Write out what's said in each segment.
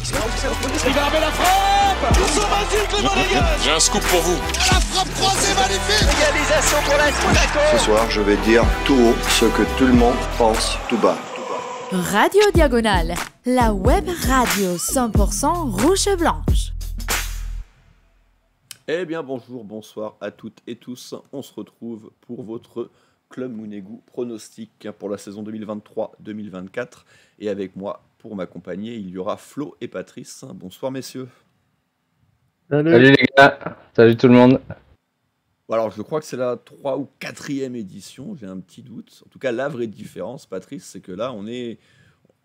Il va remettre la frappe. Ils sont magiques les Monégasques. J'ai un scoop pour vous. La frappe croisée magnifique. Égalisation pour l'AS Monaco. Ce soir, je vais dire tout haut ce que tout le monde pense tout bas. Radio Diagonale, la web radio 100% rouge et blanche. Eh bien bonjour, bonsoir à toutes et tous. On se retrouve pour votre Club Mounegou pronostic pour la saison 2023-2024. Et avec moi, pour m'accompagner, il y aura Flo et Patrice. Bonsoir messieurs. Salut les gars, salut tout le monde. Alors je crois que c'est la 3 ou 4e édition, j'ai un petit doute. En tout cas, la vraie différence, Patrice, c'est que là, on est,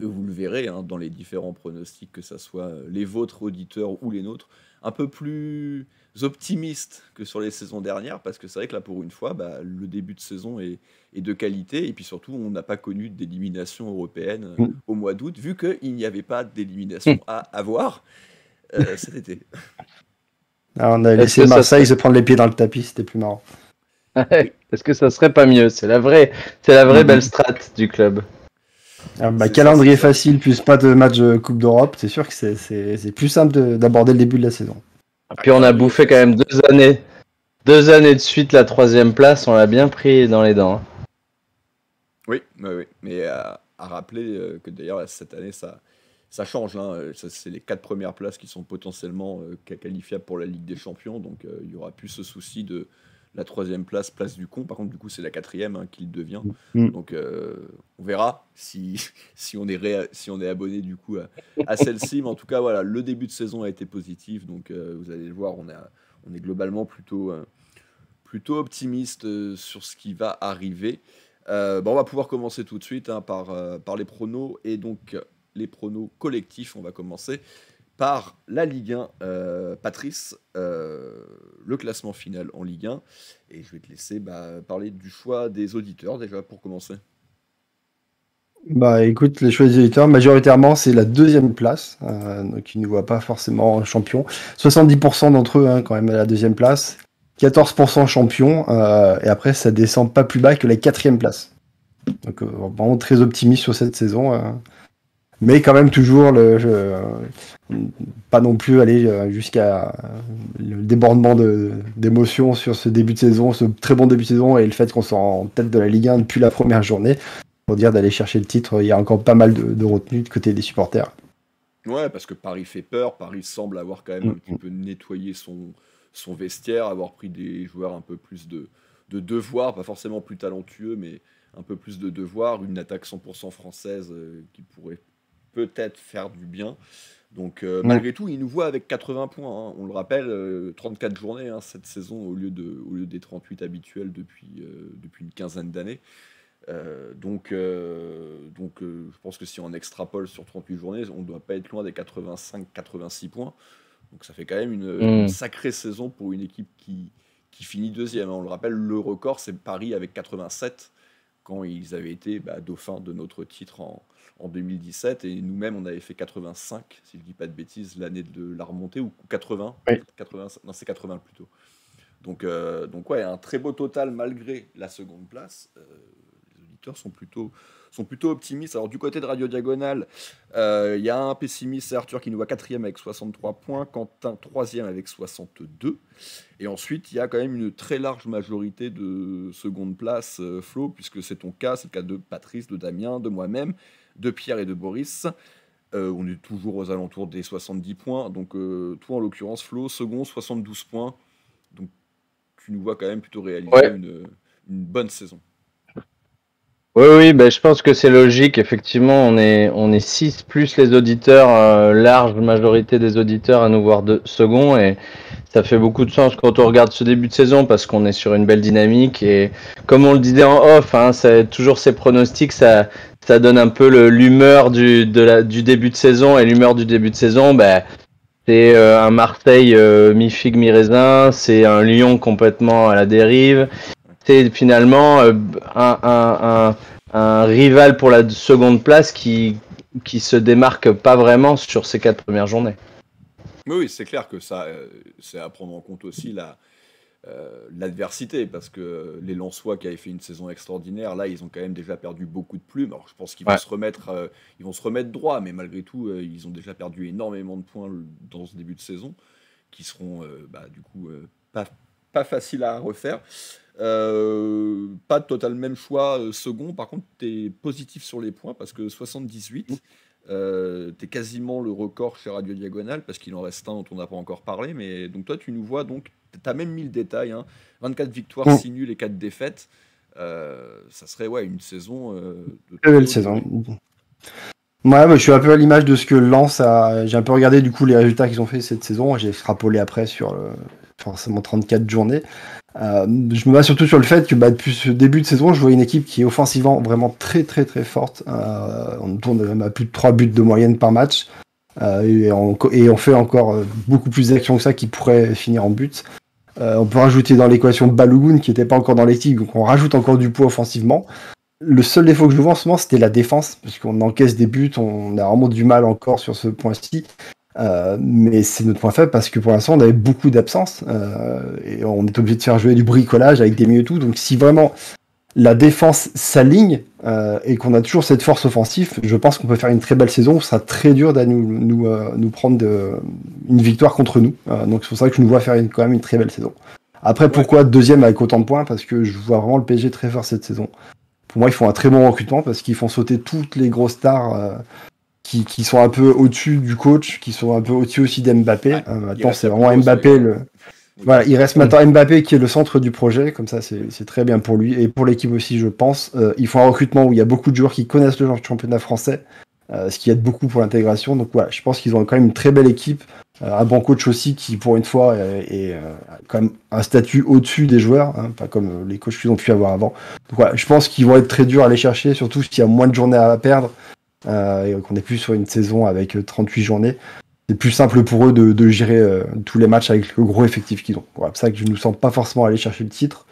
vous le verrez dans les différents pronostics, que ce soit les vôtres auditeurs ou les nôtres, un peu plus optimiste que sur les saisons dernières, parce que c'est vrai que là, pour une fois, le début de saison est de qualité, et puis surtout, on n'a pas connu d'élimination européenne au mois d'août, vu qu'il n'y avait pas d'élimination à avoir cet été. Alors, on a laissé Marseille se prendre les pieds dans le tapis, c'était plus marrant. Est-ce que ça serait pas mieux? C'est la vraie belle strat du club. Alors, calendrier facile, plus pas de match Coupe d'Europe, c'est sûr que c'est plus simple d'aborder le début de la saison. Puis on a bouffé quand même 2 années de suite la 3e place, on l'a bien pris dans les dents. Oui, mais à rappeler que d'ailleurs cette année ça change, c'est les 4 premières places qui sont potentiellement qualifiables pour la Ligue des Champions, donc il n'y aura plus ce souci de la 3e place du con. Par contre, du coup, c'est la 4e qu'il devient. Donc, on verra si on est abonné du coup à celle-ci. Mais en tout cas, voilà, le début de saison a été positif. Donc, vous allez le voir, on est globalement plutôt optimiste sur ce qui va arriver. On va pouvoir commencer tout de suite par les pronos. Et donc, les pronos collectifs, on va commencer par la Ligue 1, Patrice, le classement final en Ligue 1, et je vais te laisser parler du choix des auditeurs déjà pour commencer. Écoute, les choix des auditeurs, majoritairement c'est la 2e place, donc ils ne voient pas forcément champion. 70% d'entre eux quand même à la 2e place, 14% champion, et après ça descend pas plus bas que la 4e place. Donc vraiment très optimiste sur cette saison. Mais quand même toujours pas non plus aller jusqu'à le débordement d'émotions sur ce début de saison, ce très bon début de saison, et le fait qu'on soit en tête de la Ligue 1 depuis la première journée. Pour dire d'aller chercher le titre, il y a encore pas mal de retenue de côté des supporters. Ouais, parce que Paris fait peur, Paris semble avoir quand même un petit peu nettoyé son vestiaire, avoir pris des joueurs un peu plus de devoir, pas forcément plus talentueux, mais un peu plus de devoir, une attaque 100% française qui pourrait peut-être faire du bien. Donc malgré tout, il nous voit avec 80 points. On le rappelle, 34 journées cette saison au lieu des 38 habituels depuis une quinzaine d'années. Donc je pense que si on extrapole sur 38 journées, on ne doit pas être loin des 85-86 points. Donc ça fait quand même une sacrée saison pour une équipe qui finit 2e. On le rappelle, le record, c'est Paris avec 87 quand ils avaient été dauphins de notre titre en 2017, et nous-mêmes on avait fait 85, si je ne dis pas de bêtises, l'année de la remontée, ou 80, oui. 80, non c'est 80 plutôt. Donc ouais, un très beau total malgré la 2e place. Les auditeurs sont plutôt optimistes. Alors du côté de Radio Diagonale, il y a un pessimiste, c'est Arthur qui nous voit 4e avec 63 points, Quentin 3e avec 62, et ensuite il y a quand même une très large majorité de 2e place, Flo, puisque c'est ton cas, c'est le cas de Patrice, de Damien, de moi-même, de Pierre et de Boris. On est toujours aux alentours des 70 points, donc toi en l'occurrence Flo, second, 72 points, donc tu nous vois quand même plutôt réaliser une bonne saison. Oui, je pense que c'est logique. Effectivement, on est 6 plus les auditeurs, large majorité des auditeurs à nous voir de second, et ça fait beaucoup de sens quand on regarde ce début de saison parce qu'on est sur une belle dynamique, et comme on le disait en off, c'est toujours ces pronostics, ça donne un peu l'humeur du début de saison, et l'humeur du début de saison, c'est un Marseille mi-figue mi-raisin, c'est un Lyon complètement à la dérive. C'est finalement un rival pour la 2e place qui se démarque pas vraiment sur ces 4 premières journées. Oui, c'est clair que ça, c'est à prendre en compte aussi l'adversité, parce que les Lensois qui avaient fait une saison extraordinaire, là, ils ont quand même déjà perdu beaucoup de plumes. Alors, je pense qu'ils vont Ouais. ils vont se remettre droit, mais malgré tout, ils ont déjà perdu énormément de points dans ce début de saison, qui seront du coup pas faciles à refaire. Pas total même choix second. Par contre, tu es positif sur les points parce que 78, tu es quasiment le record chez Radio Diagonale parce qu'il en reste un dont on n'a pas encore parlé. Mais donc, toi, tu nous vois donc, tu as même mis le détail, hein, 24 victoires, 6 nuls et 4 défaites. Ça serait une saison de Très très belle haut saison. niveau. Ouais, moi, je suis un peu à l'image de ce que Lens a. J'ai un peu regardé du coup les résultats qu'ils ont fait cette saison. J'ai extrapolé après sur forcément 34 journées. Je me base surtout sur le fait que depuis ce début de saison, je vois une équipe qui est offensivement vraiment très très très forte. On tourne même à plus de 3 buts de moyenne par match. Et on fait encore beaucoup plus d'actions que ça qui pourraient finir en but. On peut rajouter dans l'équation Balogun qui n'était pas encore dans l'équipe, donc on rajoute encore du poids offensivement. Le seul défaut que je vois en ce moment, c'était la défense, parce qu'on encaisse des buts, on a vraiment du mal encore sur ce point-ci. Mais c'est notre point faible parce que pour l'instant, on avait beaucoup d'absences et on est obligé de faire jouer du bricolage avec des milieux et tout. Donc, si vraiment la défense s'aligne et qu'on a toujours cette force offensive, je pense qu'on peut faire une très belle saison. Ce sera très dur de nous prendre une victoire contre nous. Donc, c'est pour ça que je nous vois faire quand même une très belle saison. Après, pourquoi deuxième avec autant de points? Parce que je vois vraiment le PSG très fort cette saison. Pour moi, ils font un très bon recrutement parce qu'ils font sauter toutes les grosses stars qui sont un peu au-dessus du coach, qui sont un peu au-dessus aussi d'Mbappé. Maintenant, c'est vraiment Mbappé. Voilà, il reste maintenant Mbappé qui est le centre du projet. Comme ça, c'est très bien pour lui et pour l'équipe aussi, je pense. Ils font un recrutement où il y a beaucoup de joueurs qui connaissent le championnat français, ce qui aide beaucoup pour l'intégration. Donc voilà, je pense qu'ils ont quand même une très belle équipe. Un bon coach aussi qui, pour une fois, est quand même un statut au-dessus des joueurs, pas comme les coachs qu'ils ont pu avoir avant. Donc voilà, je pense qu'ils vont être très durs à aller chercher, surtout s'il y a moins de journées à perdre et qu'on n'est plus sur une saison avec 38 journées. C'est plus simple pour eux de gérer tous les matchs avec le gros effectif qu'ils ont. Voilà, c'est ça que je ne nous sens pas forcément aller chercher le titre,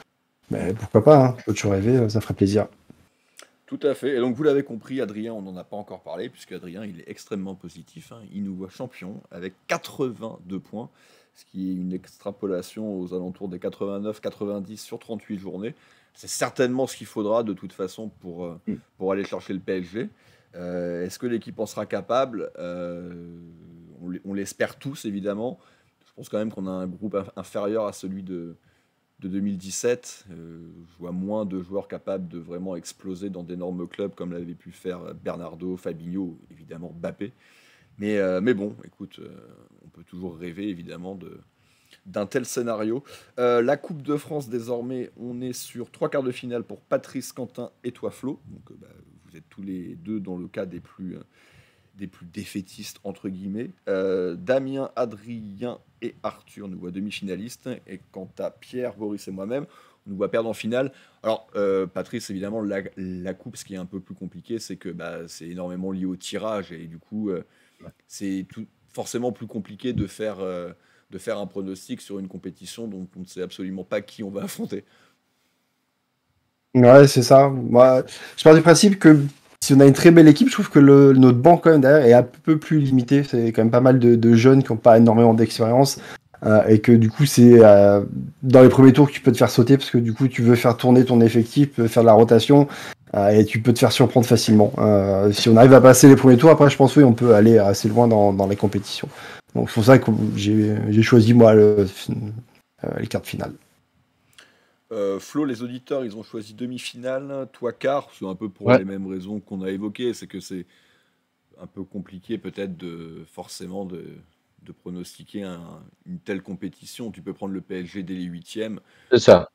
mais pourquoi pas, je peux toujours rêver, ça ferait plaisir. Tout à fait. Et donc, vous l'avez compris, Adrien, on n'en a pas encore parlé, puisque Adrien, il est extrêmement positif. Il nous voit champion avec 82 points, ce qui est une extrapolation aux alentours des 89-90 sur 38 journées. C'est certainement ce qu'il faudra, de toute façon, pour aller chercher le PSG. Est-ce que l'équipe en sera capable? On l'espère tous, évidemment. Je pense quand même qu'on a un groupe inférieur à celui de 2017, je vois moins de joueurs capables de vraiment exploser dans d'énormes clubs comme l'avait pu faire Bernardo, Fabinho, évidemment Mbappé. Mais bon, écoute, on peut toujours rêver évidemment d'un tel scénario. La Coupe de France, désormais, on est sur 3 quarts de finale pour Patrice, Quentin et toi, Flo. Donc vous êtes tous les deux dans le cas des plus défaitistes, entre guillemets. Damien, Adrien et Arthur nous voient demi-finalistes. Et quant à Pierre, Boris et moi-même, on nous voit perdre en finale. Alors, Patrice, évidemment, la coupe, ce qui est un peu plus compliqué, c'est que c'est énormément lié au tirage. Et du coup, c'est forcément plus compliqué de faire un pronostic sur une compétition dont on ne sait absolument pas qui on va affronter. Ouais, c'est ça. Moi, je pars du principe que si on a une très belle équipe, je trouve que notre banc quand même derrière est un peu plus limité. C'est quand même pas mal de jeunes qui n'ont pas énormément d'expérience et que du coup c'est dans les premiers tours que tu peux te faire sauter parce que du coup tu veux faire tourner ton effectif, tu veux faire de la rotation et tu peux te faire surprendre facilement. Si on arrive à passer les premiers tours, après je pense oui on peut aller assez loin dans les compétitions. Donc c'est pour ça que j'ai choisi moi les quarts de finale. Flo, les auditeurs, ils ont choisi demi-finale, toi quart, c'est un peu pour les mêmes raisons qu'on a évoquées, c'est que c'est un peu compliqué peut-être de pronostiquer une telle compétition. Tu peux prendre le PSG dès les huitièmes. C'est ça.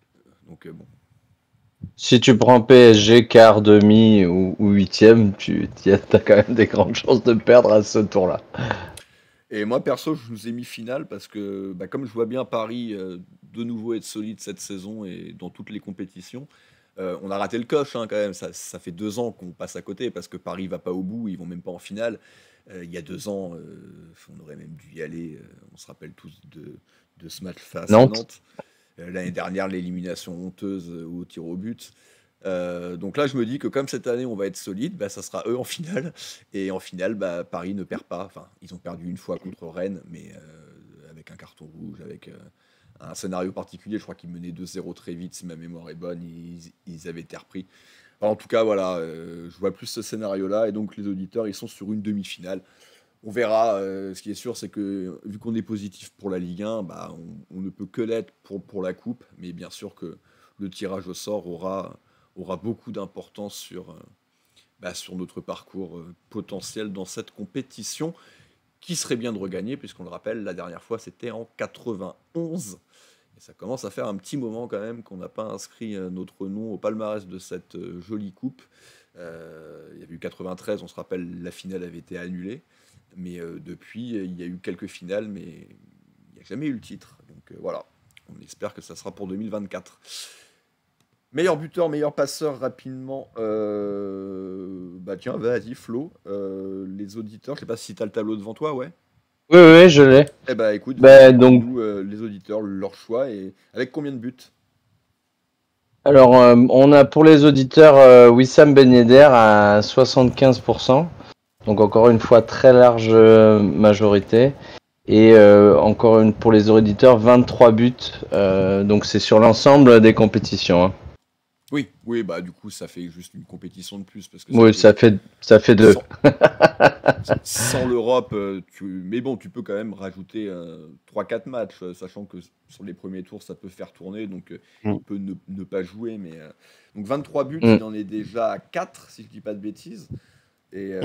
Donc bon. Si tu prends PSG quart, demi ou huitième, tu as quand même des grandes chances de perdre à ce tour-là. Et moi, perso, je vous ai mis finale parce que, comme je vois bien Paris de nouveau être solide cette saison et dans toutes les compétitions, on a raté le coche quand même. Ça fait 2 ans qu'on passe à côté parce que Paris va pas au bout, ils vont même pas en finale. Il y a 2 ans, on aurait même dû y aller. On se rappelle tous de ce match face à Nantes. L'année dernière, l'élimination honteuse au tir au but. Donc là, je me dis que comme cette année, on va être solide, ça sera eux en finale. Et en finale, Paris ne perd pas. Enfin, ils ont perdu une fois contre Rennes, mais avec un carton rouge, avec un scénario particulier. Je crois qu'ils menaient 2-0 très vite, si ma mémoire est bonne. Ils avaient été repris. Enfin, en tout cas, voilà, je vois plus ce scénario-là. Et donc, les auditeurs, ils sont sur une demi-finale. On verra. Ce qui est sûr, c'est que vu qu'on est positif pour la Ligue 1, bah, on ne peut que l'être pour la Coupe. Mais bien sûr que le tirage au sort aura beaucoup d'importance sur notre parcours potentiel dans cette compétition, qui serait bien de regagner, puisqu'on le rappelle, la dernière fois, c'était en 91. Et ça commence à faire un petit moment quand même qu'on n'a pas inscrit notre nom au palmarès de cette jolie coupe. Il y a eu 93, on se rappelle, la finale avait été annulée. Mais depuis, il y a eu quelques finales, mais il n'y a jamais eu le titre. Donc voilà, on espère que ça sera pour 2024. Meilleur buteur, meilleur passeur, rapidement. Tiens, vas-y, Flo. Les auditeurs, je sais pas si tu as le tableau devant toi, ouais. Oui, je l'ai. Eh ben, écoute, donc, nous, les auditeurs, leur choix, et avec combien de buts? Alors, on a pour les auditeurs Wissam Ben Yedder à 75%. Donc, encore une fois, très large majorité. Et encore une pour les auditeurs, 23 buts. Donc, c'est sur l'ensemble des compétitions. Hein. Oui, bah du coup, ça fait juste une compétition de plus. Parce que oui, ça fait deux. Sans l'Europe, mais bon, tu peux quand même rajouter 3-4 matchs, sachant que sur les premiers tours, ça peut faire tourner, donc il peut ne pas jouer. Mais donc 23 buts, il en est déjà à 4, si je dis pas de bêtises, et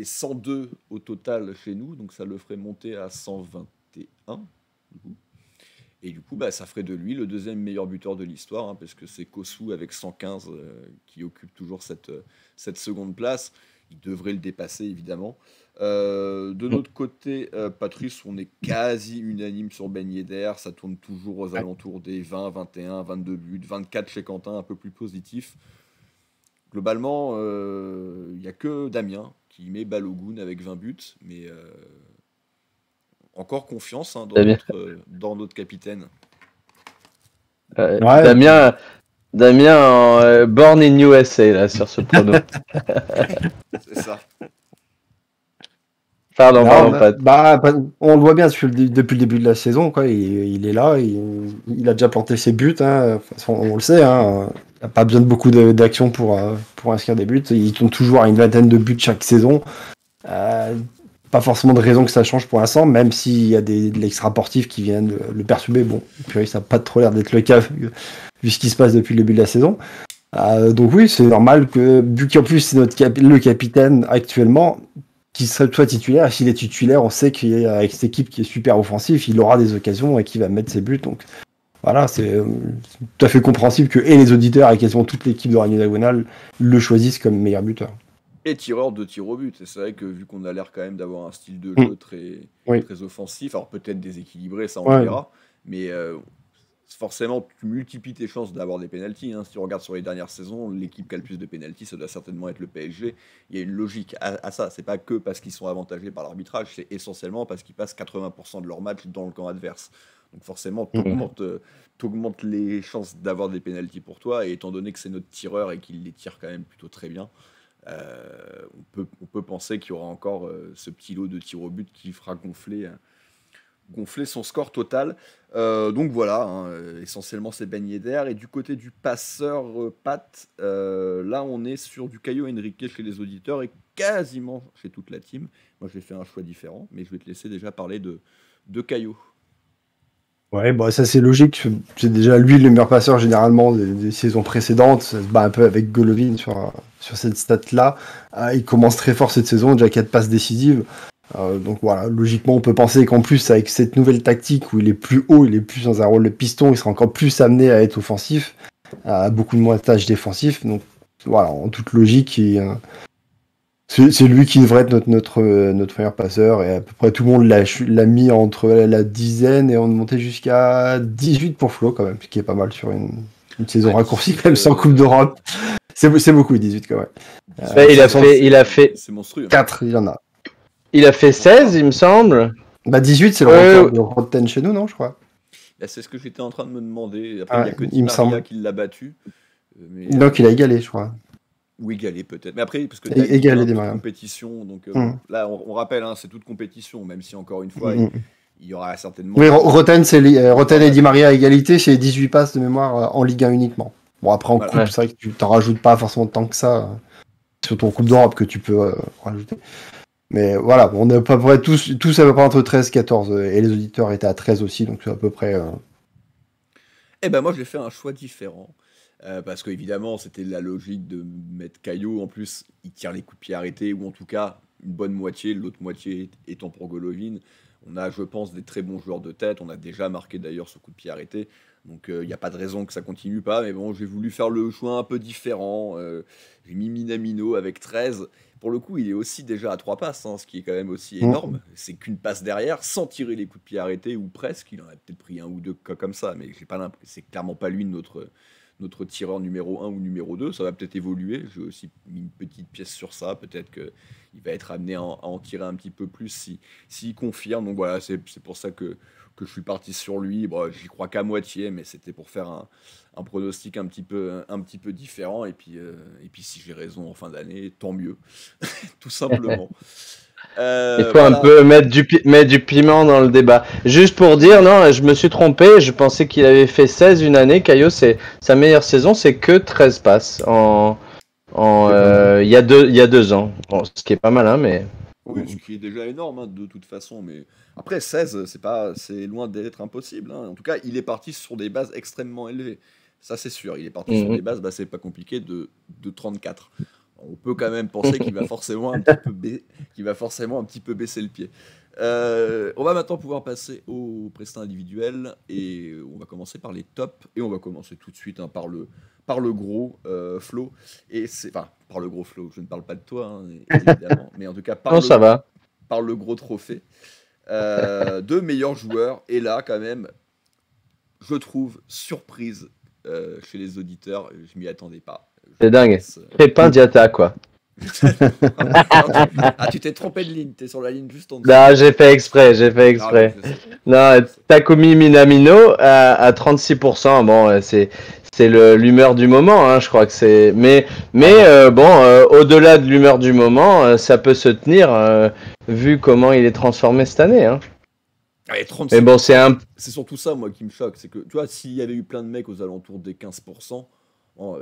102 au total chez nous, donc ça le ferait monter à 121. Du coup. Et du coup, ça ferait de lui le deuxième meilleur buteur de l'histoire, hein, parce que c'est Kossou avec 115 qui occupe toujours cette seconde place. Il devrait le dépasser, évidemment. De notre côté, Patrice, on est quasi unanime sur Ben Yedder. Ça tourne toujours aux alentours des 20, 21, 22 buts. 24 chez Quentin, un peu plus positif. Globalement, il n'y a que Damien qui met Balogun avec 20 buts, mais... encore confiance dans notre capitaine. Damien born in USA là, sur ce prono. C'est ça. Pardon, on le voit bien depuis le début de la saison. Quoi. Il est là, il a déjà planté ses buts. Hein. On le sait. Hein. Il n'a pas besoin de beaucoup d'actions pour inscrire des buts. Il tourne toujours à une vingtaine de buts chaque saison. Pas forcément de raison que ça change pour l'instant, même s'il y a de l'extra-portif qui viennent le perturber. Bon, puis ça n'a pas trop l'air d'être le cas vu ce qui se passe depuis le début de la saison. Donc oui, c'est normal que, vu qu'en plus c'est le capitaine actuellement, qui soit titulaire, s'il est titulaire, on sait qu'avec cette équipe qui est super offensive, il aura des occasions et qu'il va mettre ses buts. Donc voilà, c'est tout à fait compréhensible que les auditeurs et quasiment toute l'équipe de Radio Diagonale le choisissent comme meilleur buteur. Et tireur de tir au but. Et c'est vrai que vu qu'on a l'air quand même d'avoir un style de jeu très offensif, alors peut-être déséquilibré, ça on verra, mais forcément tu multiplies tes chances d'avoir des pénaltys. Hein. Si tu regardes sur les dernières saisons, l'équipe qui a le plus de pénaltys, ça doit certainement être le PSG. Il y a une logique à ça. C'est pas que parce qu'ils sont avantagés par l'arbitrage, c'est essentiellement parce qu'ils passent 80% de leur match dans le camp adverse. Donc forcément, t'augmentes les chances d'avoir des pénaltys pour toi. Et étant donné que c'est notre tireur et qu'il les tire quand même plutôt très bien, on peut penser qu'il y aura encore ce petit lot de tirs au but qui fera gonfler son score total. Donc voilà, essentiellement c'est Ben Yedder. Et du côté du passeur Pat, là on est sur du Caio Henrique chez les auditeurs et quasiment chez toute la team. Moi j'ai fait un choix différent, mais je vais te laisser déjà parler de Caio. Ouais, ça c'est logique. C'est déjà lui le meilleur passeur généralement des saisons précédentes. Ça se bat un peu avec Golovin sur cette stat-là. Il commence très fort cette saison, déjà 4 passes décisives. Donc voilà, logiquement on peut penser qu'en plus avec cette nouvelle tactique où il est plus haut, il est plus dans un rôle de piston, il sera encore plus amené à être offensif, à beaucoup de moins de tâches défensives. Donc voilà, en toute logique, c'est lui qui devrait être notre meilleur passeur, et à peu près tout le monde l'a mis entre la dizaine et on est monté jusqu'à 18 pour Flo quand même, ce qui est pas mal sur une saison raccourcie quand même sans Coupe d'Europe. C'est beaucoup 18 quand même. Il a fait c'est monstrueux. 4, il y en a. Il a fait 16, il me semble. 18 c'est le record de 10 chez nous, non, je crois. C'est ce que j'étais en train de me demander. Après il n'y a que Di Maria qui l'a battu. Donc il a égalé, je crois. Ou égalé peut-être. Mais après, parce que égalé des compétition, donc là on rappelle, c'est toute compétition, même si encore une fois, il y aura certainement... Oui, Roten et Di Maria à égalité, c'est 18 passes de mémoire en Ligue 1 uniquement. Bon, après en coupe, c'est vrai que tu t'en rajoutes pas forcément tant que ça. Surtout en Coupe d'Europe que tu peux rajouter. Mais voilà, on est à peu près tous à peu près entre 13 et 14. Et les auditeurs étaient à 13 aussi, donc c'est à peu près... Eh ben moi, j'ai fait un choix différent. Parce qu'évidemment, c'était la logique de mettre Caillot. En plus, il tire les coups de pied arrêtés, ou en tout cas, une bonne moitié, l'autre moitié étant pour Golovin. On a, je pense, des très bons joueurs de tête. On a déjà marqué d'ailleurs ce coup de pied arrêté. Donc, il n'y a pas de raison que ça continue pas. Mais bon, j'ai voulu faire le choix un peu différent. J'ai mis Minamino avec 13. Pour le coup, il est aussi déjà à 3 passes, hein, ce qui est quand même aussi énorme. C'est qu'une passe derrière, sans tirer les coups de pied arrêtés, ou presque. Il en a peut-être pris un ou deux comme ça, mais j'ai pas l'impression. C'est clairement pas lui notre tireur numéro 1 ou numéro 2. Ça va peut-être évoluer. J'ai aussi mis une petite pièce sur ça. Peut-être qu'il va être amené à en tirer un petit peu plus s'il confirme. Donc voilà, c'est pour ça que je suis parti sur lui. Bon, j'y crois qu'à moitié, mais c'était pour faire un pronostic un petit peu différent. Et puis si j'ai raison en fin d'année, tant mieux. Tout simplement. Il faut un peu mettre du piment dans le débat. Juste pour dire, non, je me suis trompé. Je pensais qu'il avait fait 16 une année. Caillot, sa meilleure saison, c'est que 13 passes il y a 2 ans. Bon, ce qui est pas mal, hein, mais... Oui, ce qui est déjà énorme, hein, de toute façon. Mais après, 16, c'est loin d'être impossible. Hein. En tout cas, il est parti sur des bases extrêmement élevées. Ça, c'est sûr. Il est parti sur des bases, c'est pas compliqué, de 34. On peut quand même penser qu'il va forcément un petit peu baisser le pied. On va maintenant pouvoir passer au prestat individuel et on va commencer par les tops et on va commencer tout de suite par le gros Flo. Et par le gros Flo, je ne parle pas de toi, hein, évidemment, mais en tout cas par le gros trophée. 2 meilleurs joueurs, et là quand même, je trouve, surprise chez les auditeurs, je m'y attendais pas. C'est dingue. Crépin Diatta, quoi. Ah, tu t'es trompé de ligne, t'es sur la ligne juste en dessous. Non, j'ai fait exprès. Non, Takumi Minamino à 36%. Bon, c'est l'humeur du moment, hein, je crois que c'est. Mais au-delà de l'humeur du moment, ça peut se tenir vu comment il est transformé cette année. Hein. Allez, 36%, mais bon, c'est surtout ça, moi, qui me choque. C'est que, tu vois, s'il y avait eu plein de mecs aux alentours des 15%,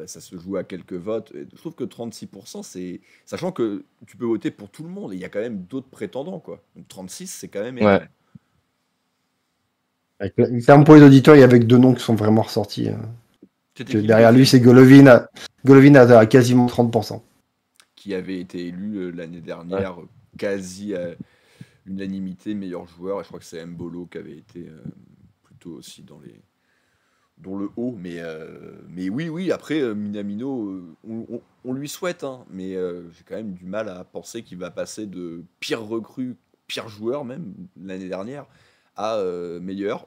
ça se joue à quelques votes. Et je trouve que 36%, c'est... Sachant que tu peux voter pour tout le monde, et il y a quand même d'autres prétendants, quoi. Donc 36, c'est quand même énorme. Ouais. Clairement, pour les auditeurs, il y avait que 2 noms qui sont vraiment ressortis. Derrière lui, c'est Golovin. Golovin a quasiment 30%. Qui avait été élu l'année dernière, quasi à l'unanimité meilleur joueur. Et je crois que c'est Mbolo qui avait été plutôt aussi dans le haut. Mais oui, après, Minamino, on lui souhaite. Hein, mais j'ai quand même du mal à penser qu'il va passer de pire recrue, pire joueur même, l'année dernière, à meilleur.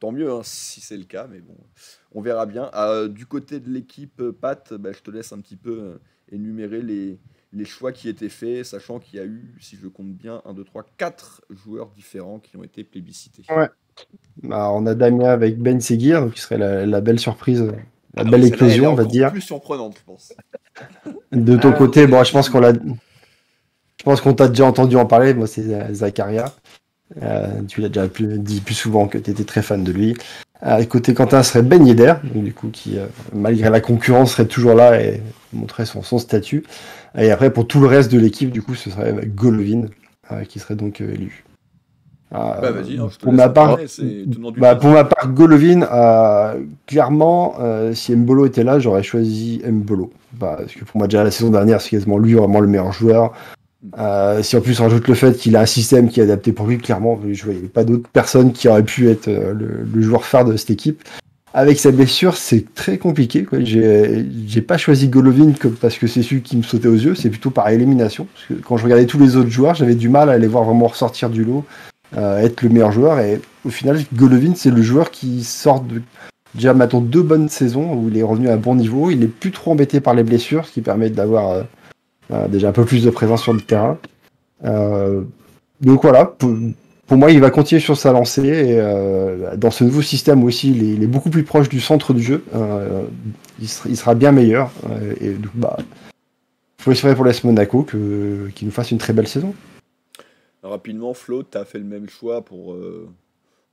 Tant mieux, hein, si c'est le cas, mais bon, on verra bien. Du côté de l'équipe, Pat, je te laisse un petit peu énumérer les choix qui étaient faits, sachant qu'il y a eu, si je compte bien, 1, 2, 3, 4 joueurs différents qui ont été plébiscités. Ouais. On a Damien avec Ben Seguir, qui serait la belle surprise, belle éclosion, on va dire. Plus surprenante, je pense. De ton côté, je pense qu'on t'a déjà entendu en parler. Moi, c'est Zakaria. Tu l'as déjà dit plus souvent que tu étais très fan de lui. Côté Quentin, ce serait Ben Yedder, du coup, qui, malgré la concurrence, serait toujours là et montrait son statut. Et après, pour tout le reste de l'équipe, du coup, ce serait Golovin, qui serait donc élu. Vas-y, je te pour laisse ma part, Golovin, clairement, si Mbolo était là, j'aurais choisi Mbolo. Parce que pour moi, déjà la saison dernière, c'est quasiment lui vraiment le meilleur joueur. Si en plus on rajoute le fait qu'il a un système qui est adapté pour lui, clairement, je ne voyais pas d'autres personnes qui auraient pu être le joueur phare de cette équipe. Avec sa blessure, c'est très compliqué, quoi. J'ai pas choisi Golovin parce que c'est celui qui me sautait aux yeux, c'est plutôt par élimination. Parce que quand je regardais tous les autres joueurs, j'avais du mal à les voir vraiment ressortir du lot, être le meilleur joueur. Et au final, Golovin, c'est le joueur qui sort déjà maintenant 2 bonnes saisons où il est revenu à un bon niveau. Il est plus trop embêté par les blessures, ce qui permet d'avoir déjà un peu plus de présence sur le terrain. Donc voilà, pour moi, il va continuer sur sa lancée. Et, dans ce nouveau système aussi, il est beaucoup plus proche du centre du jeu. Il sera bien meilleur. Et donc, faut espérer pour l'AS Monaco qu'il nous fasse une très belle saison. Rapidement, Flo, tu as fait le même choix pour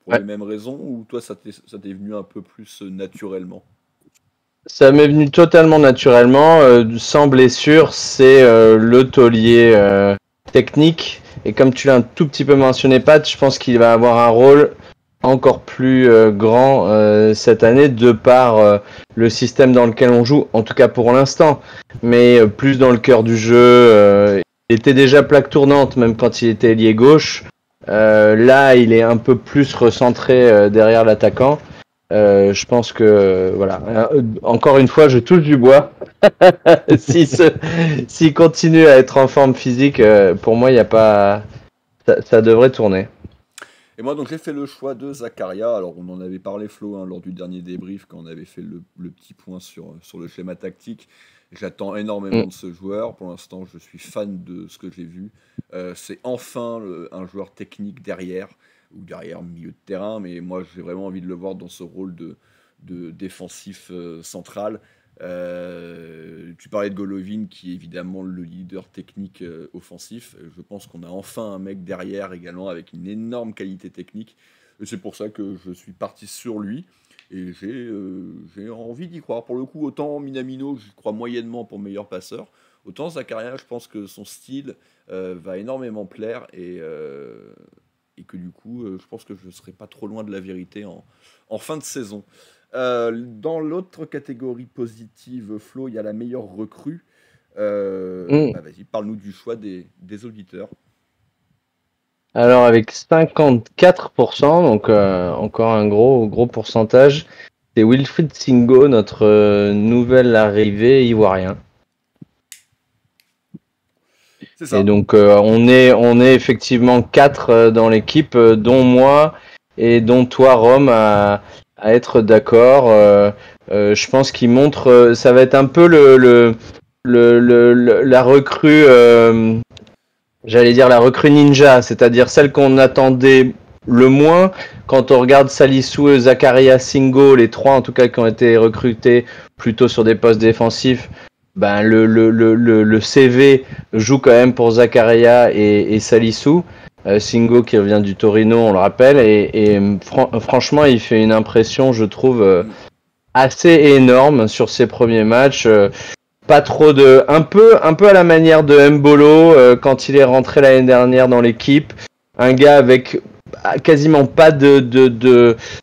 Ouais. les mêmes raisons ou toi, ça t'est venu un peu plus naturellement? Ça m'est venu totalement naturellement, sans blessure, c'est le taulier technique. Et comme tu l'as un tout petit peu mentionné, Pat, je pense qu'il va avoir un rôle encore plus grand cette année de par le système dans lequel on joue, en tout cas pour l'instant, mais plus dans le cœur du jeu. Il était déjà plaque tournante, même quand il était ailier gauche. Là, il est un peu plus recentré derrière l'attaquant. Je pense que voilà. Encore une fois, je touche du bois. S'il continue à être en forme physique, pour moi, il y a pas. Ça devrait tourner. Et moi, donc, j'ai fait le choix de Zakaria. Alors, on en avait parlé, Flo, hein, lors du dernier débrief, quand on avait fait le petit point sur le schéma tactique. J'attends énormément de ce joueur. Pour l'instant, je suis fan de ce que j'ai vu. C'est enfin un joueur technique derrière, ou derrière milieu de terrain, mais moi, j'ai vraiment envie de le voir dans ce rôle de défensif central. Tu parlais de Golovin, qui est évidemment le leader technique offensif. Je pense qu'on a enfin un mec derrière également avec une énorme qualité technique. Et c'est pour ça que je suis parti sur lui. Et j'ai envie d'y croire. Pour le coup, autant Minamino, j'y crois moyennement pour meilleur passeur. Autant Zakaria, je pense que son style va énormément plaire. Et que du coup, je pense que je ne serai pas trop loin de la vérité en fin de saison. Dans l'autre catégorie positive, Flo, il y a la meilleure recrue. Vas-y, parle-nous du choix des auditeurs. Alors avec 54%, donc encore un gros pourcentage, c'est Wilfried Singo, notre nouvel arrivé ivoirien. C'est ça. Et donc on est effectivement 4 dans l'équipe, dont moi et dont toi, Rome, à être d'accord. Je pense qu'il montre, ça va être un peu la recrue. J'allais dire la recrue ninja, c'est-à-dire celle qu'on attendait le moins quand on regarde Salisu, Zakaria, Singo, les 3 en tout cas qui ont été recrutés plutôt sur des postes défensifs. Ben le CV joue quand même pour Zakaria et Salisu. Singo qui revient du Torino, on le rappelle, et franchement il fait une impression, je trouve, assez énorme sur ses premiers matchs. Pas trop un peu à la manière de Mbolo quand il est rentré l'année dernière dans l'équipe, un gars avec quasiment pas de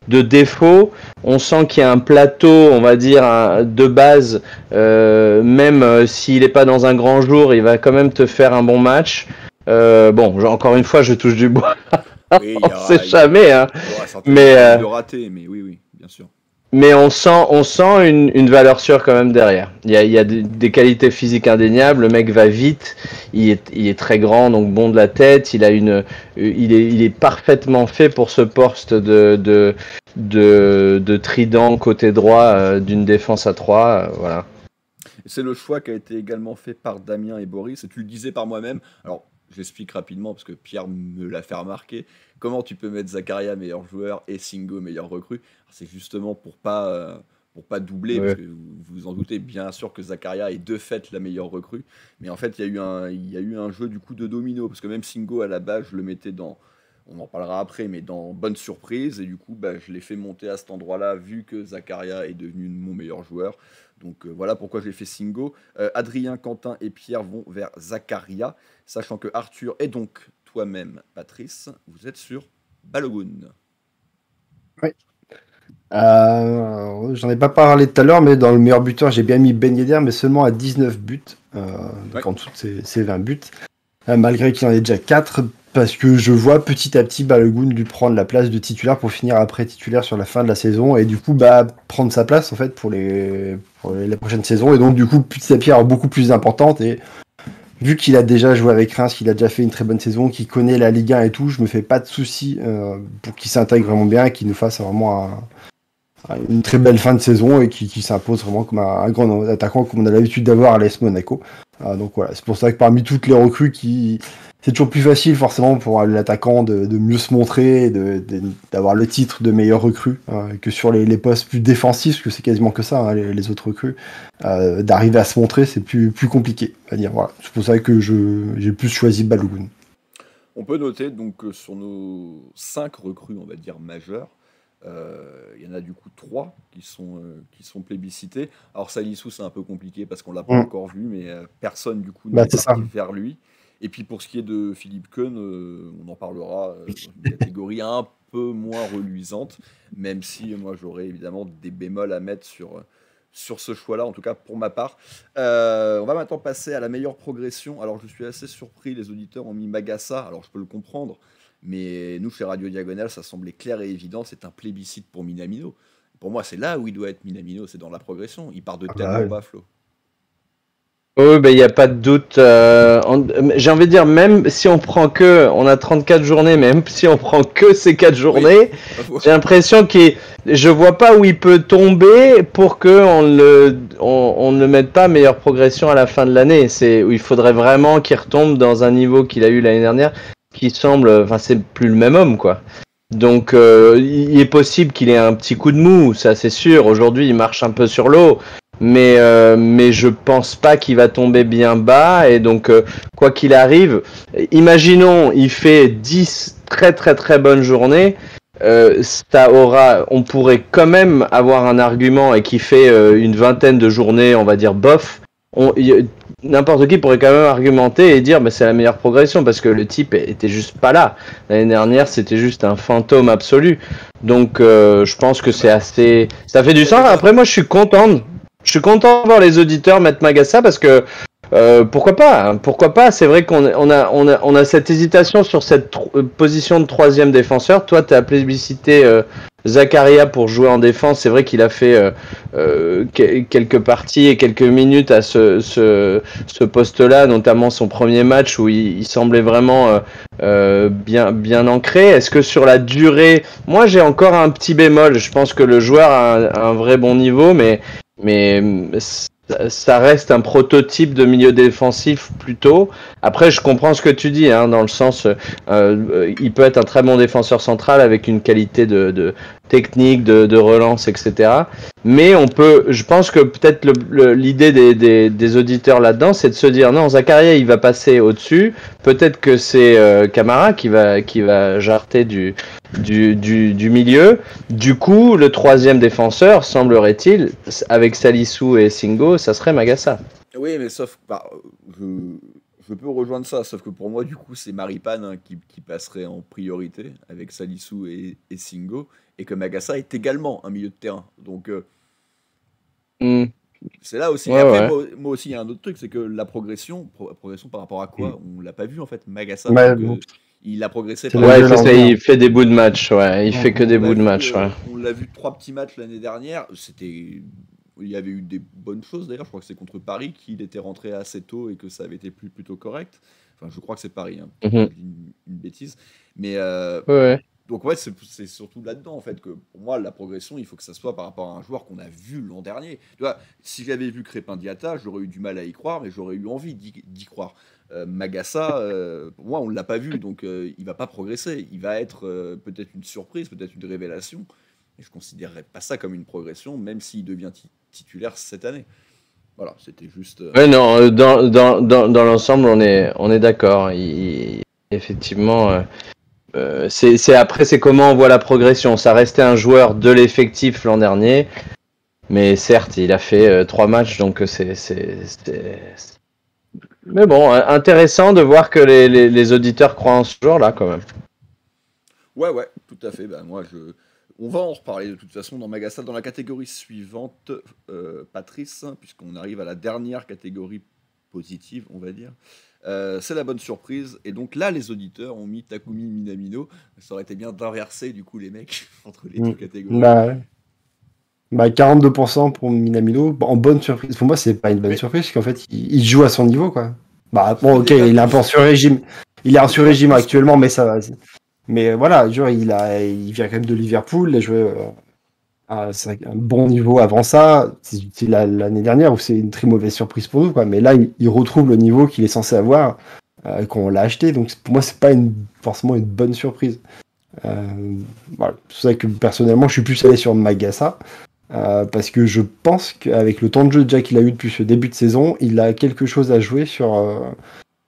défauts. On sent qu'il y a un plateau, on va dire, de base, même s'il n'est pas dans un grand jour, il va quand même te faire un bon match. Encore une fois, je touche du bois. Oui, on sait jamais, hein. Mais de rater, mais oui, bien sûr. Mais on sent une valeur sûre quand même derrière. Il y a des qualités physiques indéniables. Le mec va vite. Il est très grand, donc bon de la tête. Il est parfaitement fait pour ce poste de trident côté droit d'une défense à 3. Voilà. C'est le choix qui a été également fait par Damien et Boris. Et tu le disais par moi-même. Alors, j'explique rapidement parce que Pierre me l'a fait remarquer. Comment tu peux mettre Zakaria meilleur joueur et Singo meilleur recrue? C'est justement pour pas doubler, parce que vous vous en doutez bien sûr que Zakaria est de fait la meilleure recrue. Mais en fait, il y a eu un jeu du coup de domino, parce que même Singo à la base, je le mettais dans, on en parlera après, mais dans bonne surprise. Et du coup, je l'ai fait monter à cet endroit-là, vu que Zakaria est devenu mon meilleur joueur. Donc voilà pourquoi j'ai fait Singo. Adrien, Quentin et Pierre vont vers Zakaria, sachant que Arthur et donc toi-même, Patrice, vous êtes sur Balogun. Oui. J'en ai pas parlé tout à l'heure, mais dans le meilleur buteur, j'ai bien mis Ben Yedder, mais seulement à 19 buts, donc en dessous de ses 20 buts, malgré qu'il en ait déjà 4, parce que je vois petit à petit Balogun lui prendre la place de titulaire pour finir après titulaire sur la fin de la saison, et du coup prendre sa place en fait pour les prochaines saisons, et donc du coup petit à petit avoir beaucoup plus importante. Et vu qu'il a déjà joué avec Reims, qu'il a déjà fait une très bonne saison, qu'il connaît la Ligue 1 et tout, je me fais pas de soucis pour qu'il s'intègre vraiment bien et qu'il nous fasse vraiment une très belle fin de saison et qui s'impose vraiment comme un grand attaquant comme on a l'habitude d'avoir à l'AS Monaco. Donc voilà, c'est pour ça que parmi toutes les recrues, c'est toujours plus facile forcément pour l'attaquant de mieux se montrer, d'avoir le titre de meilleur recrue que sur les postes plus défensifs, parce que c'est quasiment que ça, les autres recrues. D'arriver à se montrer, c'est plus compliqué à dire. Voilà. C'est pour ça que j'ai plus choisi Balogun. On peut noter donc que sur nos 5 recrues, on va dire majeures, il y en a du coup 3 qui sont plébiscités. Alors Salissou, c'est un peu compliqué parce qu'on l'a pas encore vu, mais personne du coup n'est C'est ça. parti vers lui. Et puis pour ce qui est de Philippe Keun, on en parlera dans une catégorie un peu moins reluisante, même si moi j'aurais évidemment des bémols à mettre sur ce choix-là, en tout cas pour ma part. On va maintenant passer à la meilleure progression. Alors je suis assez surpris, les auditeurs ont mis Magassa, alors je peux le comprendre, mais nous chez Radio Diagonale, ça semblait clair et évident, c'est un plébiscite pour Minamino. Pour moi, c'est là où il doit être Minamino, c'est dans la progression. Il part de tellement bas, Flo. Oui, il n'y a pas de doute. J'ai envie de dire, même si on prend on a 34 journées, même si on prend que ces 4 journées, j'ai l'impression je vois pas où il peut tomber pour qu'on ne le mette pas meilleure progression à la fin de l'année. C'est où il faudrait vraiment qu'il retombe dans un niveau qu'il a eu l'année dernière, qui semble, enfin, c'est plus le même homme, quoi. Donc, il est possible qu'il ait un petit coup de mou, ça c'est sûr. Aujourd'hui, il marche un peu sur l'eau. Mais je pense pas qu'il va tomber bien bas, et donc quoi qu'il arrive, imaginons il fait 10 très très très bonnes journées, on pourrait quand même avoir un argument, et qui fait une vingtaine de journées, on va dire bof, n'importe qui pourrait quand même argumenter et dire c'est la meilleure progression, parce que le type était juste pas là. L'année dernière, c'était juste un fantôme absolu. Donc je pense que c'est assez, ça fait du sens. Après, moi je suis content de voir les auditeurs mettre Magassa, parce que pourquoi pas. C'est vrai qu'on a cette hésitation sur cette position de 3e défenseur. Toi, tu as plébiscité Zakaria pour jouer en défense. C'est vrai qu'il a fait quelques parties et quelques minutes à ce poste-là, notamment son premier match où il semblait vraiment bien ancré. Est-ce que sur la durée, moi j'ai encore un petit bémol. Je pense que le joueur a un vrai bon niveau, mais ça reste un prototype de milieu défensif plutôt. Après, je comprends ce que tu dis, dans le sens, il peut être un très bon défenseur central avec une qualité de technique, de relance, etc. Mais je pense que peut-être l'idée des auditeurs là-dedans, c'est de se dire non, Zakaria il va passer au-dessus. Peut-être que c'est Camara qui va jarter du milieu. Du coup, le 3e défenseur, semblerait-il, avec Salissou et Singo, ça serait Magassa. Oui, mais sauf je peux rejoindre ça, sauf que pour moi, du coup, c'est Maripane qui passerait en priorité avec Salissou et Singo, et que Magassa est également un milieu de terrain. Donc, c'est là aussi. Ouais, après, ouais. moi aussi, il y a un autre truc, c'est que la progression par rapport à quoi on l'a pas vu, en fait, Magassa. Il a progressé. Ouais, c'est ça, il fait des bouts de match. Ouais, il fait que des bouts de match. Ouais. On l'a vu 3 petits matchs l'année dernière. Il y avait eu des bonnes choses d'ailleurs. Je crois que c'est contre Paris qu'il était rentré assez tôt et que ça avait été plutôt correct. Enfin, je crois que c'est Paris. Une bêtise. Mais ouais. Donc ouais, c'est surtout là-dedans en fait que pour moi la progression, il faut que ça soit par rapport à un joueur qu'on a vu l'an dernier. Tu vois, si j'avais vu Crépin Diatta, j'aurais eu du mal à y croire, mais j'aurais eu envie d'y croire. Magassa, pour moi on ne l'a pas vu, donc il va pas progresser. Il va être peut-être une surprise, peut-être une révélation. Et je considérerais pas ça comme une progression, même s'il devient titulaire cette année. Voilà, c'était juste. Ouais, non, dans l'ensemble, on est d'accord. Effectivement. C'est comment on voit la progression. Ça restait un joueur de l'effectif l'an dernier, mais certes, il a fait 3 matchs, donc mais bon, intéressant de voir que les auditeurs croient en ce joueur-là, quand même. Ouais, tout à fait. On va en reparler de toute façon dans Magassa. Dans la catégorie suivante, Patrice, puisqu'on arrive à la dernière catégorie positive, on va dire. C'est la bonne surprise, et donc là les auditeurs ont mis Takumi Minamino. Ça aurait été bien d'inverser du coup les mecs entre les deux catégories. 42% pour Minamino, en bonne surprise. Pour moi, c'est pas une bonne surprise, parce qu'en fait, il joue à son niveau, quoi. Bon, ok, il est un peu en sur-régime. Il est en sur-régime actuellement, mais ça va. Mais voilà, genre, il vient quand même de Liverpool, il a joué à un bon niveau avant ça. C'est l'année dernière où c'est une très mauvaise surprise pour nous, quoi. Mais là, il retrouve le niveau qu'il est censé avoir quand on l'a acheté. Donc pour moi, c'est pas forcément une bonne surprise. Voilà. C'est pour ça que personnellement, je suis plus allé sur Magassa. Parce que je pense qu'avec le temps de jeu déjà qu'il a eu depuis ce début de saison, il a quelque chose à jouer sur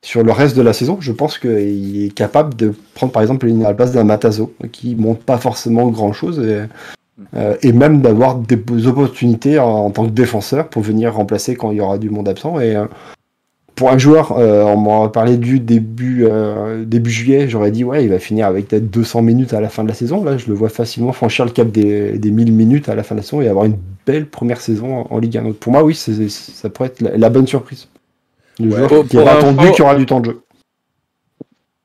sur le reste de la saison, je pense qu'il est capable de prendre par exemple la place d'un Matazo, qui monte pas forcément grand-chose, et même d'avoir des opportunités en tant que défenseur pour venir remplacer quand il y aura du monde absent. Et pour un joueur, on m'en parlait du début juillet, j'aurais dit ouais, il va finir avec peut-être 200 minutes à la fin de la saison. Là, je le vois facilement franchir le cap des 1000 minutes à la fin de la saison et avoir une belle première saison en Ligue 1. Donc pour moi, oui, ça pourrait être la bonne surprise. Le joueur qui est attendu, qui aura du temps de jeu.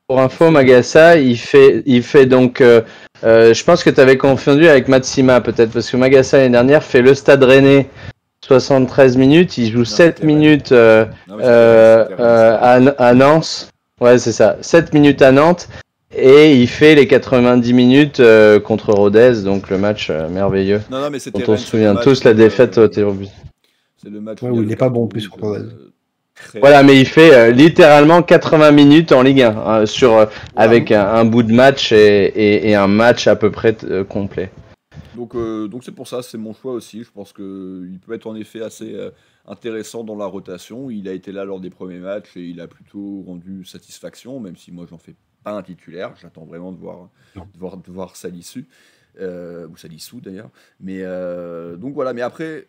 Pour info, Magassa, il fait donc... je pense que tu avais confondu avec Matsima peut-être, parce que Magassa l'année dernière fait le Stade Rennais 73 minutes, il joue 7 minutes à Nantes. Ouais, c'est ça, 7 minutes à Nantes, et il fait les 90 minutes contre Rodez, donc le match merveilleux. Non, mais c'était dont on se souvient tous la défaite au Théobus. C'est le match où il n'est pas bon en plus contre Rodez. Voilà, mais il fait littéralement 80 minutes en Ligue 1 avec un bout de match et un match à peu près complet. Donc c'est pour ça, c'est mon choix aussi. Je pense qu'il peut être en effet assez intéressant dans la rotation. Il a été là lors des premiers matchs et il a plutôt rendu satisfaction, même si moi j'en fais pas un titulaire. J'attends vraiment de voir Salisu, ou Salissou d'ailleurs. Mais donc voilà, mais après...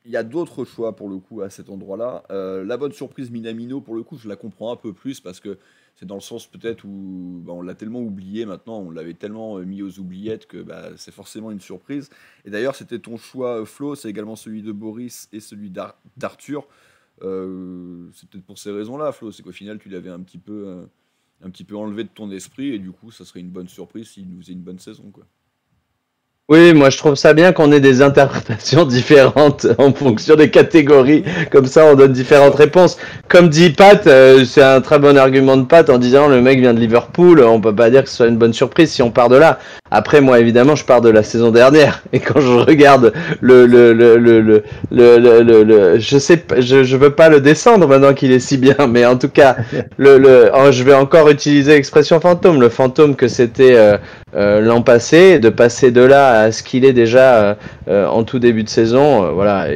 Il y a d'autres choix pour le coup à cet endroit-là. La bonne surprise Minamino, pour le coup, je la comprends un peu plus parce que c'est dans le sens peut-être où on l'a tellement oublié maintenant, on l'avait tellement mis aux oubliettes que c'est forcément une surprise. Et d'ailleurs, c'était ton choix, Flo, c'est également celui de Boris et celui d'Arthur. C'est peut-être pour ces raisons-là, Flo, c'est qu'au final, tu l'avais un petit peu enlevé de ton esprit et du coup, ça serait une bonne surprise s'il nous faisait une bonne saison, quoi. Oui, moi je trouve ça bien qu'on ait des interprétations différentes en fonction des catégories. Comme ça, on donne différentes réponses. Comme dit Pat, c'est un très bon argument de Pat en disant le mec vient de Liverpool, on peut pas dire que ce soit une bonne surprise si on part de là. Après, moi évidemment, je pars de la saison dernière et quand je regarde je sais, je veux pas le descendre maintenant qu'il est si bien, mais en tout cas, je vais encore utiliser l'expression fantôme, le fantôme que c'était l'an passé, de passer de là à ce qu'il est déjà en tout début de saison. Voilà,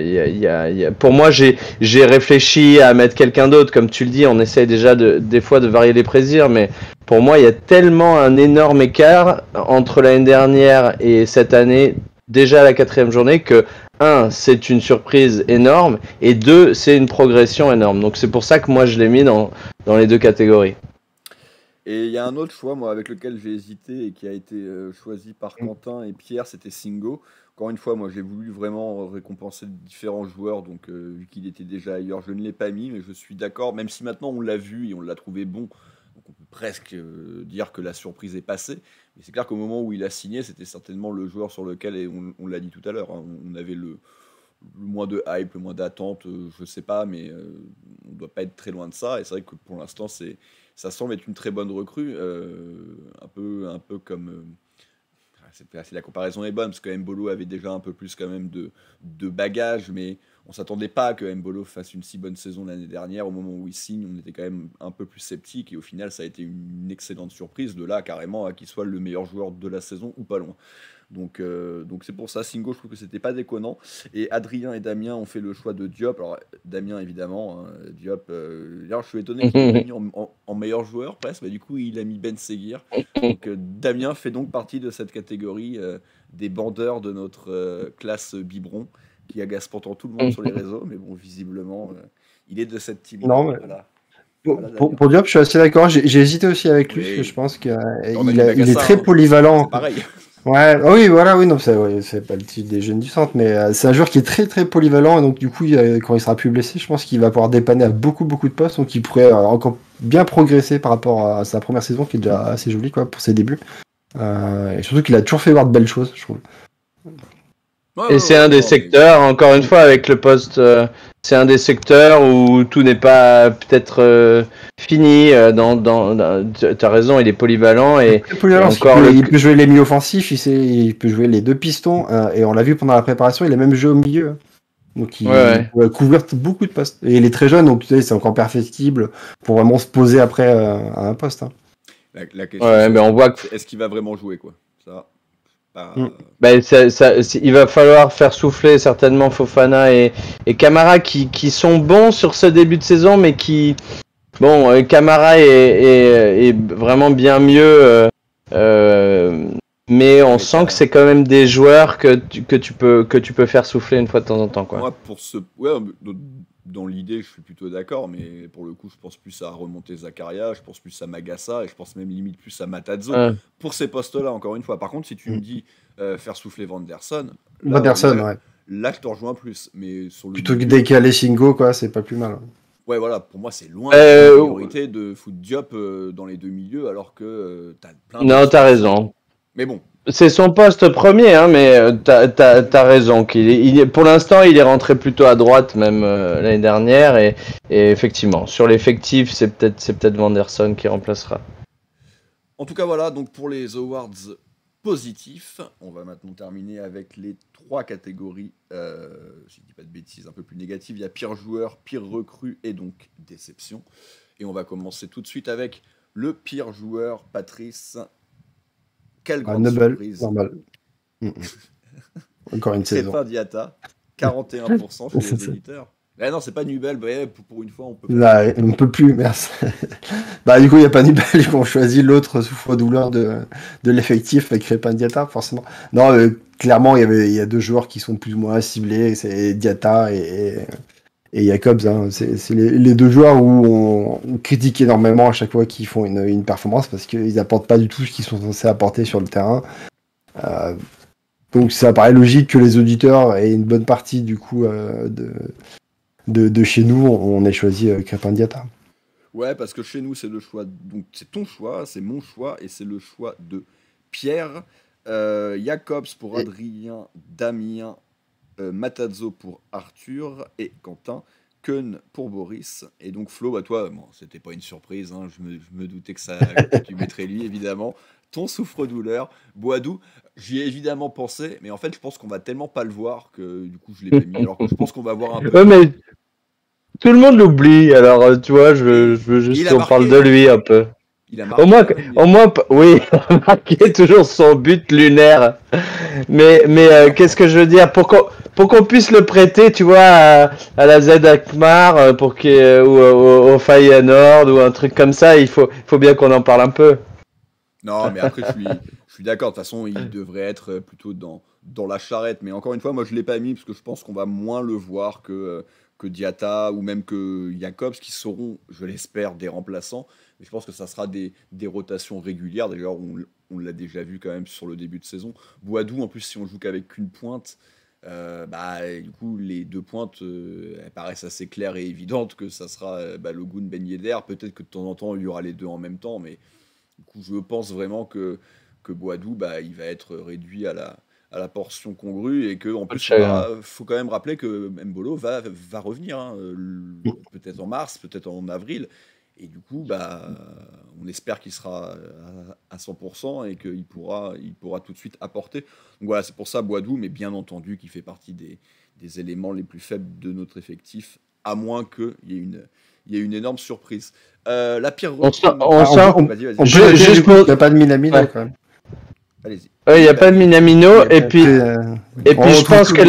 pour moi, j'ai réfléchi à mettre quelqu'un d'autre, comme tu le dis, on essaye déjà des fois de varier les plaisirs, mais pour moi, il y a tellement un énorme écart entre l'année dernière et cette année, déjà à la 4e journée, que 1, c'est une surprise énorme, et 2, c'est une progression énorme. Donc c'est pour ça que moi, je l'ai mis dans les deux catégories. Et il y a un autre choix, moi, avec lequel j'ai hésité et qui a été choisi par Quentin et Pierre, c'était Singo. Encore une fois, moi, j'ai voulu vraiment récompenser différents joueurs, donc vu qu'il était déjà ailleurs, je ne l'ai pas mis, mais je suis d'accord, même si maintenant on l'a vu et on l'a trouvé bon, donc on peut presque dire que la surprise est passée. Mais c'est clair qu'au moment où il a signé, c'était certainement le joueur sur lequel, et on l'a dit tout à l'heure, hein, on avait le moins de hype, le moins d'attente, je sais pas, mais on ne doit pas être très loin de ça. Et c'est vrai que pour l'instant, ça semble être une très bonne recrue, un peu comme... la comparaison est bonne, parce que Mbolo avait déjà un peu plus quand même de bagages, mais on s'attendait pas à que Mbolo fasse une si bonne saison l'année dernière. Au moment où il signe, on était quand même un peu plus sceptique, et au final, ça a été une excellente surprise, de là carrément à qu'il soit le meilleur joueur de la saison, ou pas loin. Donc c'est pour ça, Singo, je trouve que c'était pas déconnant. Et Adrien et Damien ont fait le choix de Diop. Alors Damien évidemment, hein, Diop. D'ailleurs, je suis étonné qu'il ait mis en meilleur joueur presque. Du coup, il a mis Ben Seguir. Donc Damien fait donc partie de cette catégorie des bandeurs de notre classe biberon qui agace pourtant tout le monde sur les réseaux. Mais bon, visiblement, il est de cette team. Non, mais... Voilà. Pour Diop, je suis assez d'accord. J'ai hésité aussi avec lui. Parce que je pense qu'il est très polyvalent. Pareil. Ouais, oui, voilà, oui, non, c'est pas le type des jeunes du centre, mais c'est un joueur qui est très très polyvalent, et donc du coup, quand il sera plus blessé, je pense qu'il va pouvoir dépanner à beaucoup de postes, donc il pourrait encore bien progresser par rapport à sa première saison, qui est déjà assez jolie, quoi, pour ses débuts. Et surtout qu'il a toujours fait voir de belles choses, je trouve. Et c'est un des secteurs, encore une fois, avec le poste, c'est un des secteurs où tout n'est pas peut-être fini. T'as raison, il est polyvalent. Et il peut jouer les milieux offensifs, il peut jouer les deux pistons, et on l'a vu pendant la préparation, il a même joué au milieu. Donc il peut couvrir beaucoup de postes. Et il est très jeune, donc tu sais, c'est encore perfectible pour vraiment se poser après à un poste. Hein. La question, mais on voit que... est-ce qu'il va vraiment jouer, quoi? Ça... il va falloir faire souffler certainement Fofana et Camara qui sont bons sur ce début de saison, mais qui Bon, Camara est vraiment bien mieux, mais on sent que c'est quand même des joueurs que tu peux faire souffler une fois de temps en temps, quoi. Moi, dans l'idée, je suis plutôt d'accord, mais pour le coup, je pense plus à remonter Zakaria, je pense plus à Magassa, et je pense même limite plus à Matadzo. Pour ces postes-là, encore une fois. Par contre, si tu me dis faire souffler Vanderson, ouais. Là, je te rejoins plus. Mais sur le plutôt que décaler Shingo, quoi, c'est pas plus mal. Ouais, voilà, pour moi, c'est loin la priorité de foutre Diop dans les deux milieux, alors que t'as plein de... Non, t'as raison. Mais bon. C'est son poste premier, hein, mais t'as raison. Pour l'instant, il est rentré plutôt à droite, même l'année dernière, et effectivement, sur l'effectif, c'est peut-être Vanderson qui remplacera. En tout cas, voilà, donc pour les awards positifs, on va maintenant terminer avec les 3 catégories, si je dis pas de bêtises, un peu plus négatives. Il y a pire joueur, pire recrue et donc déception. Et on va commencer tout de suite avec le pire joueur, Patrice. Quelle grande surprise. Normal. Encore une saison. Crépin Diatta, 41% chez les auditeurs. Non, c'est pas Nubel, pour une fois, on peut pas. Là, on peut plus, merci. Du coup, il n'y a pas Nubel, ils vont choisir l'autre souffre-douleur de l'effectif avec Crépin Diatta, forcément. Non, clairement, il y a 2 joueurs qui sont plus ou moins ciblés, c'est Diatta et Jacobs. Hein. C'est les 2 joueurs où on critique énormément à chaque fois qu'ils font une performance parce qu'ils n'apportent pas du tout ce qu'ils sont censés apporter sur le terrain. Donc ça paraît logique que les auditeurs et une bonne partie du coup de chez nous, on ait choisi Crépin Diatta. Ouais, parce que chez nous, c'est le choix. Donc c'est ton choix, c'est mon choix et c'est le choix de Pierre. Jacobs pour Adrien, Damien, Matadzo pour Arthur et Quentin, Keun pour Boris. Et donc Flo, toi, bon, c'était pas une surprise, hein, je me doutais que tu mettrais lui, évidemment. Ton souffre-douleur, Boadou, j'y ai évidemment pensé, mais en fait, je pense qu'on va tellement pas le voir que du coup, je l'ai pas mis. Alors que je pense qu'on va voir un peu. Ouais, mais tout le monde l'oublie, alors tu vois, je veux juste qu'on parle de lui un peu. Il a marqué, au moins, oui, il a marqué toujours son but lunaire. Mais qu'est-ce que je veux dire, pour qu'on puisse le prêter, tu vois, à la Z Alkmaar, ou au Feyenoord ou un truc comme ça, il faut bien qu'on en parle un peu. Non, mais après, je suis d'accord. De toute façon, il devrait être plutôt dans la charrette. Mais encore une fois, moi, je ne l'ai pas mis parce que je pense qu'on va moins le voir que Diatta ou même que Jacobs, qui seront, je l'espère, des remplaçants. Mais je pense que ça sera des rotations régulières. D'ailleurs, on l'a déjà vu quand même sur le début de saison. Boadou, en plus, si on joue qu'avec une pointe, du coup, les 2 pointes elles paraissent assez claires et évidentes que ça sera Balogun, Ben Yedder. Peut-être que de temps en temps, il y aura les 2 en même temps, mais du coup, je pense vraiment que Boadou, il va être réduit à la portion congrue et que en plus, faut quand même rappeler que Mbolo va revenir, hein, peut-être en mars, peut-être en avril. Et du coup, on espère qu'il sera à 100% et qu'il pourra tout de suite apporter. Donc voilà, c'est pour ça Boadou, mais bien entendu qu'il fait partie des éléments les plus faibles de notre effectif, à moins qu'il y ait une énorme surprise. La pire recrue... Il n'y a pas de Minamino quand même. Allez-y. Il n'y a pas de Minamino, et puis je pense que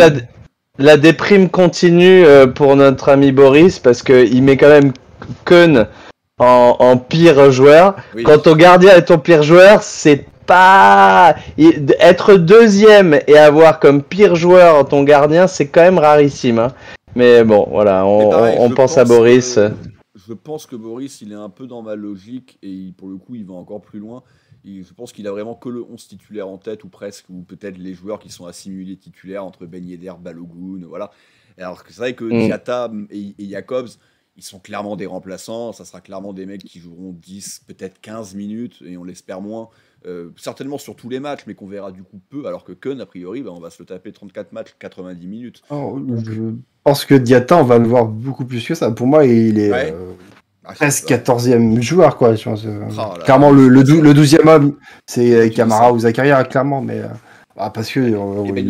la déprime continue pour notre ami Boris, parce qu'il met quand même Keun en pire joueur. Oui. Quand ton gardien est ton pire joueur, c'est pas... Être 2e et avoir comme pire joueur ton gardien, c'est quand même rarissime. Hein. Mais bon, voilà, on pense à Boris. Je pense que Boris, il est un peu dans ma logique et pour le coup, il va encore plus loin. Je pense qu'il a vraiment que le 11 titulaire en tête, ou presque, ou peut-être les joueurs qui sont assimilés titulaires entre Ben Yedder, Balogun, voilà. Alors que c'est vrai que Diatta et Jacobs, ils sont clairement des remplaçants, ça sera clairement des mecs qui joueront 10, peut-être 15 minutes, et on l'espère moins, certainement sur tous les matchs, mais qu'on verra du coup peu, alors que Keun, a priori, on va se le taper 34 matchs, 90 minutes. Je pense que Diatta, on va le voir beaucoup plus que ça. Pour moi, il est... Ouais. Presque 14e joueur, quoi. Clairement, le 12e homme, c'est Camara ou Zakaria, clairement, mais parce que il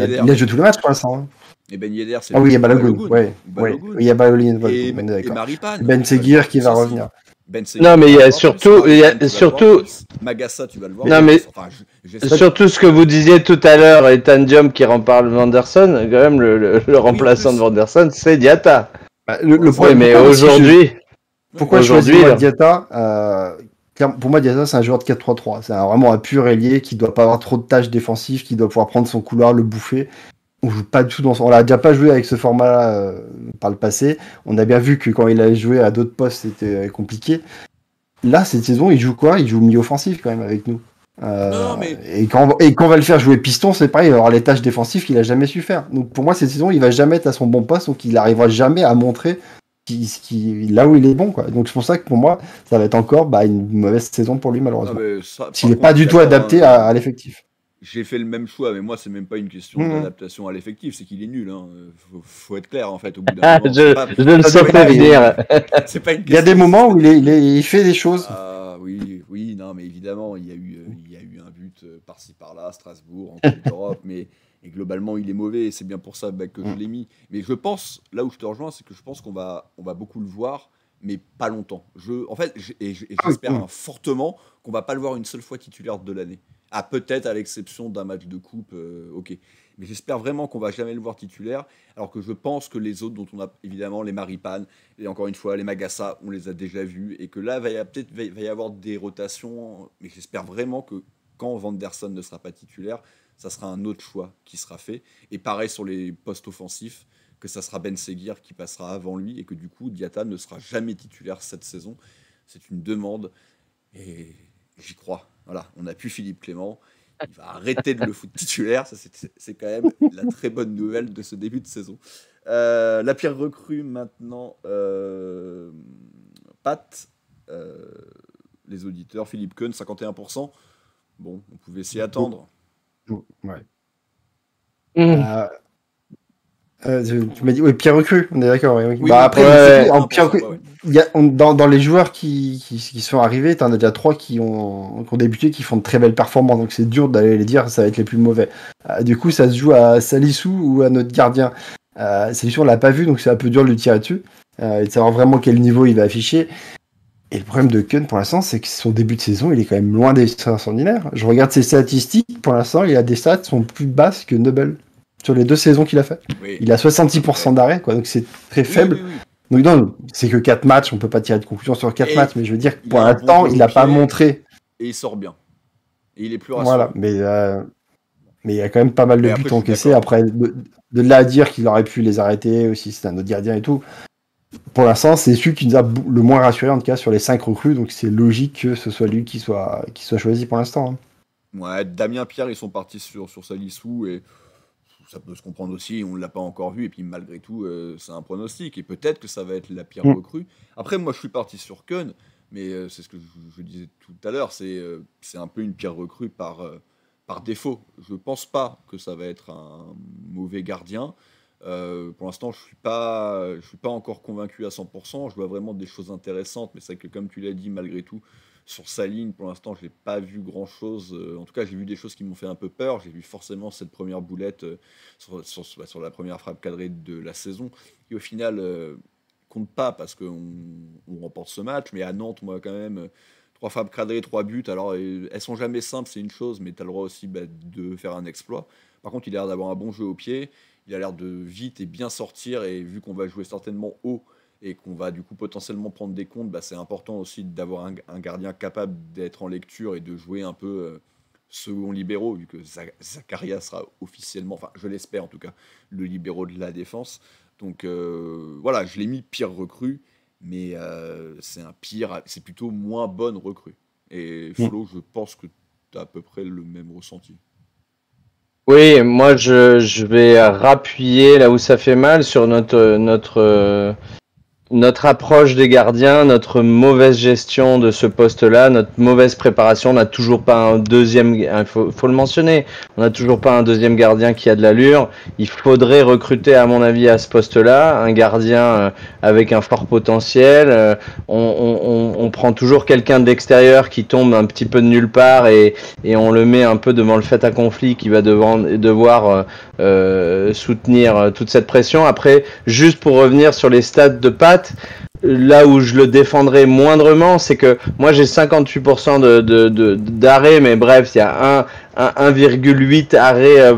a joué tous les matchs pour l'instant. Hein. Et Ben Yedder, c'est il y a Balogun, il y a Balogun, et Maripane. Ben Seguir qui va revenir. Non, mais il y a surtout, Magassa, tu vas le voir. Non, mais surtout ce que vous disiez tout à l'heure, Ethan Diom qui remparle Vanderson, quand même le remplaçant de Vanderson, c'est Diatta. Le problème, mais aujourd'hui. Pourquoi Aujourd'hui, choisir là. Diatta Pour moi, Diatta, c'est un joueur de 4-3-3. C'est vraiment un pur ailier qui doit pas avoir trop de tâches défensives, qui doit pouvoir prendre son couloir, le bouffer. On joue pas du tout dans son... On l'a déjà pas joué avec ce format-là par le passé. On a bien vu que quand il a joué à d'autres postes, c'était compliqué. Là, cette saison, il joue quoi? Il joue milieu offensif quand même avec nous. Non, mais- Et quand on va le faire jouer piston, c'est pareil, il va avoir les tâches défensives qu'il a jamais su faire. Donc pour moi, cette saison, il va jamais être à son bon poste, donc il arrivera jamais à montrer là où il est bon, quoi. Donc c'est pour ça que pour moi, ça va être encore une mauvaise saison pour lui, Ah, malheureusement. mais ça, S'il par n'est pas contre, du tout d'accord, adapté hein. à l'effectif. J'ai fait le même choix, mais moi, c'est même pas une question Mhm. d'adaptation à l'effectif, c'est qu'il est nul. Hein. Faut être clair, en fait, au bout d'un Ah, moment. je le sentais venir. C'est pas une Il y a des question- moments où il fait des choses. Ah oui, non, mais évidemment, il y a eu un but par-ci par-là, à Strasbourg, en Coupe d'Europe, mais et globalement, il est mauvais, et c'est bien pour ça que je l'ai mis. Mais je pense, là où je te rejoins, c'est que je pense qu'on va beaucoup le voir, mais pas longtemps. J'espère fortement qu'on va pas le voir une seule fois titulaire de l'année. Ah, peut-être à l'exception d'un match de coupe, ok. Mais j'espère vraiment qu'on va jamais le voir titulaire, alors que je pense que les autres, dont on a évidemment les Maripane, et encore une fois les Magassa, on les a déjà vus, et que là, va y avoir des rotations, mais j'espère vraiment que quand Vanderson ne sera pas titulaire, ça sera un autre choix qui sera fait. Et pareil sur les postes offensifs, que ça sera Ben Seguir qui passera avant lui, et que du coup, Diatta ne sera jamais titulaire cette saison. C'est une demande, et j'y crois. Voilà, on n'a plus Philippe Clément. Il va arrêter de le foutre titulaire. Ça, c'est quand même la très bonne nouvelle de ce début de saison. La pire recrue maintenant, Pat, les auditeurs, Philippe Keun, 51%. Bon, on pouvait s'y attendre. Ouais. Mmh. Tu m'as dit, oui, pire recrue, on est d'accord. Oui. Oui, Après, ouais, en pire recrue, ouais. dans les joueurs qui sont arrivés, tu en as déjà 3 qui ont débuté, qui font de très belles performances, donc c'est dur d'aller les dire, ça va être les plus mauvais. Du coup, ça se joue à Salissou ou à notre gardien. Salissou, on l'a pas vu, donc c'est un peu dur de le tirer dessus, et de savoir vraiment quel niveau il va afficher. Et le problème de Keun, pour l'instant, c'est que son début de saison, il est quand même loin des extraordinaires. Je regarde ses statistiques, pour l'instant, il a des stats qui sont plus basses que Nobel. Sur les 2 saisons qu'il a fait. Oui. Il a 66% d'arrêt, quoi, donc c'est très faible. Oui. Donc non, c'est que 4 matchs, on peut pas tirer de conclusion sur 4 Et matchs, mais je veux dire, il pour a un bon l'instant, jeu il n'a au pas pied. montré. Et il sort bien. Et il est plus rassurant. Voilà, mais il y a quand même pas mal de Mais après, buts je suis encaissés. d'accord. Après, de là à dire qu'il aurait pu les arrêter aussi, c'est un autre gardien et tout. Pour l'instant, c'est celui qui nous a le moins rassuré, en tout cas, sur les 5 recrues, donc c'est logique que ce soit lui qui soit choisi pour l'instant. Hein. Ouais, Damien Pierre, ils sont partis sur Salissou et ça peut se comprendre aussi, on ne l'a pas encore vu, et puis malgré tout, c'est un pronostic, et peut-être que ça va être la pire recrue. Après, moi, je suis parti sur Keun, mais c'est ce que je disais tout à l'heure, c'est un peu une pire recrue par défaut. Je ne pense pas que ça va être un mauvais gardien. Pour l'instant, je suis pas encore convaincu à 100%, je vois vraiment des choses intéressantes, mais c'est vrai que comme tu l'as dit, malgré tout, sur sa ligne, pour l'instant, je n'ai pas vu grand-chose. En tout cas, j'ai vu des choses qui m'ont fait un peu peur. J'ai vu forcément cette première boulette sur la première frappe cadrée de la saison, qui au final compte pas parce qu'on remporte ce match. Mais à Nantes, moi, quand même, 3 frappes cadrées, 3 buts. Alors, elles sont jamais simples, c'est une chose, mais tu as le droit aussi de faire un exploit. Par contre, il a l'air d'avoir un bon jeu au pied. Il a l'air de vite et bien sortir. Et vu qu'on va jouer certainement haut, et qu'on va du coup potentiellement prendre des comptes, c'est important aussi d'avoir un gardien capable d'être en lecture et de jouer un peu second libéraux, vu que Zakaria sera officiellement, enfin je l'espère en tout cas, le libéraux de la défense. Donc voilà, je l'ai mis pire recrue, mais c'est plutôt moins bonne recrue. Et Flo, je pense que tu as à peu près le même ressenti. Oui, moi je vais rappuyer là où ça fait mal sur notre approche des gardiens, notre mauvaise gestion de ce poste-là, notre mauvaise préparation. On n'a toujours pas un deuxième, il faut le mentionner, on n'a toujours pas un deuxième gardien qui a de l'allure. Il faudrait recruter, à mon avis, à ce poste-là, un gardien avec un fort potentiel. On prend toujours quelqu'un d'extérieur qui tombe un petit peu de nulle part et on le met un peu devant le fait accompli qui va devoir soutenir toute cette pression. Après, juste pour revenir sur les stats de Pat, là où je le défendrai moindrement, c'est que moi j'ai 58% d'arrêt, mais bref, il y a 1,8 arrêts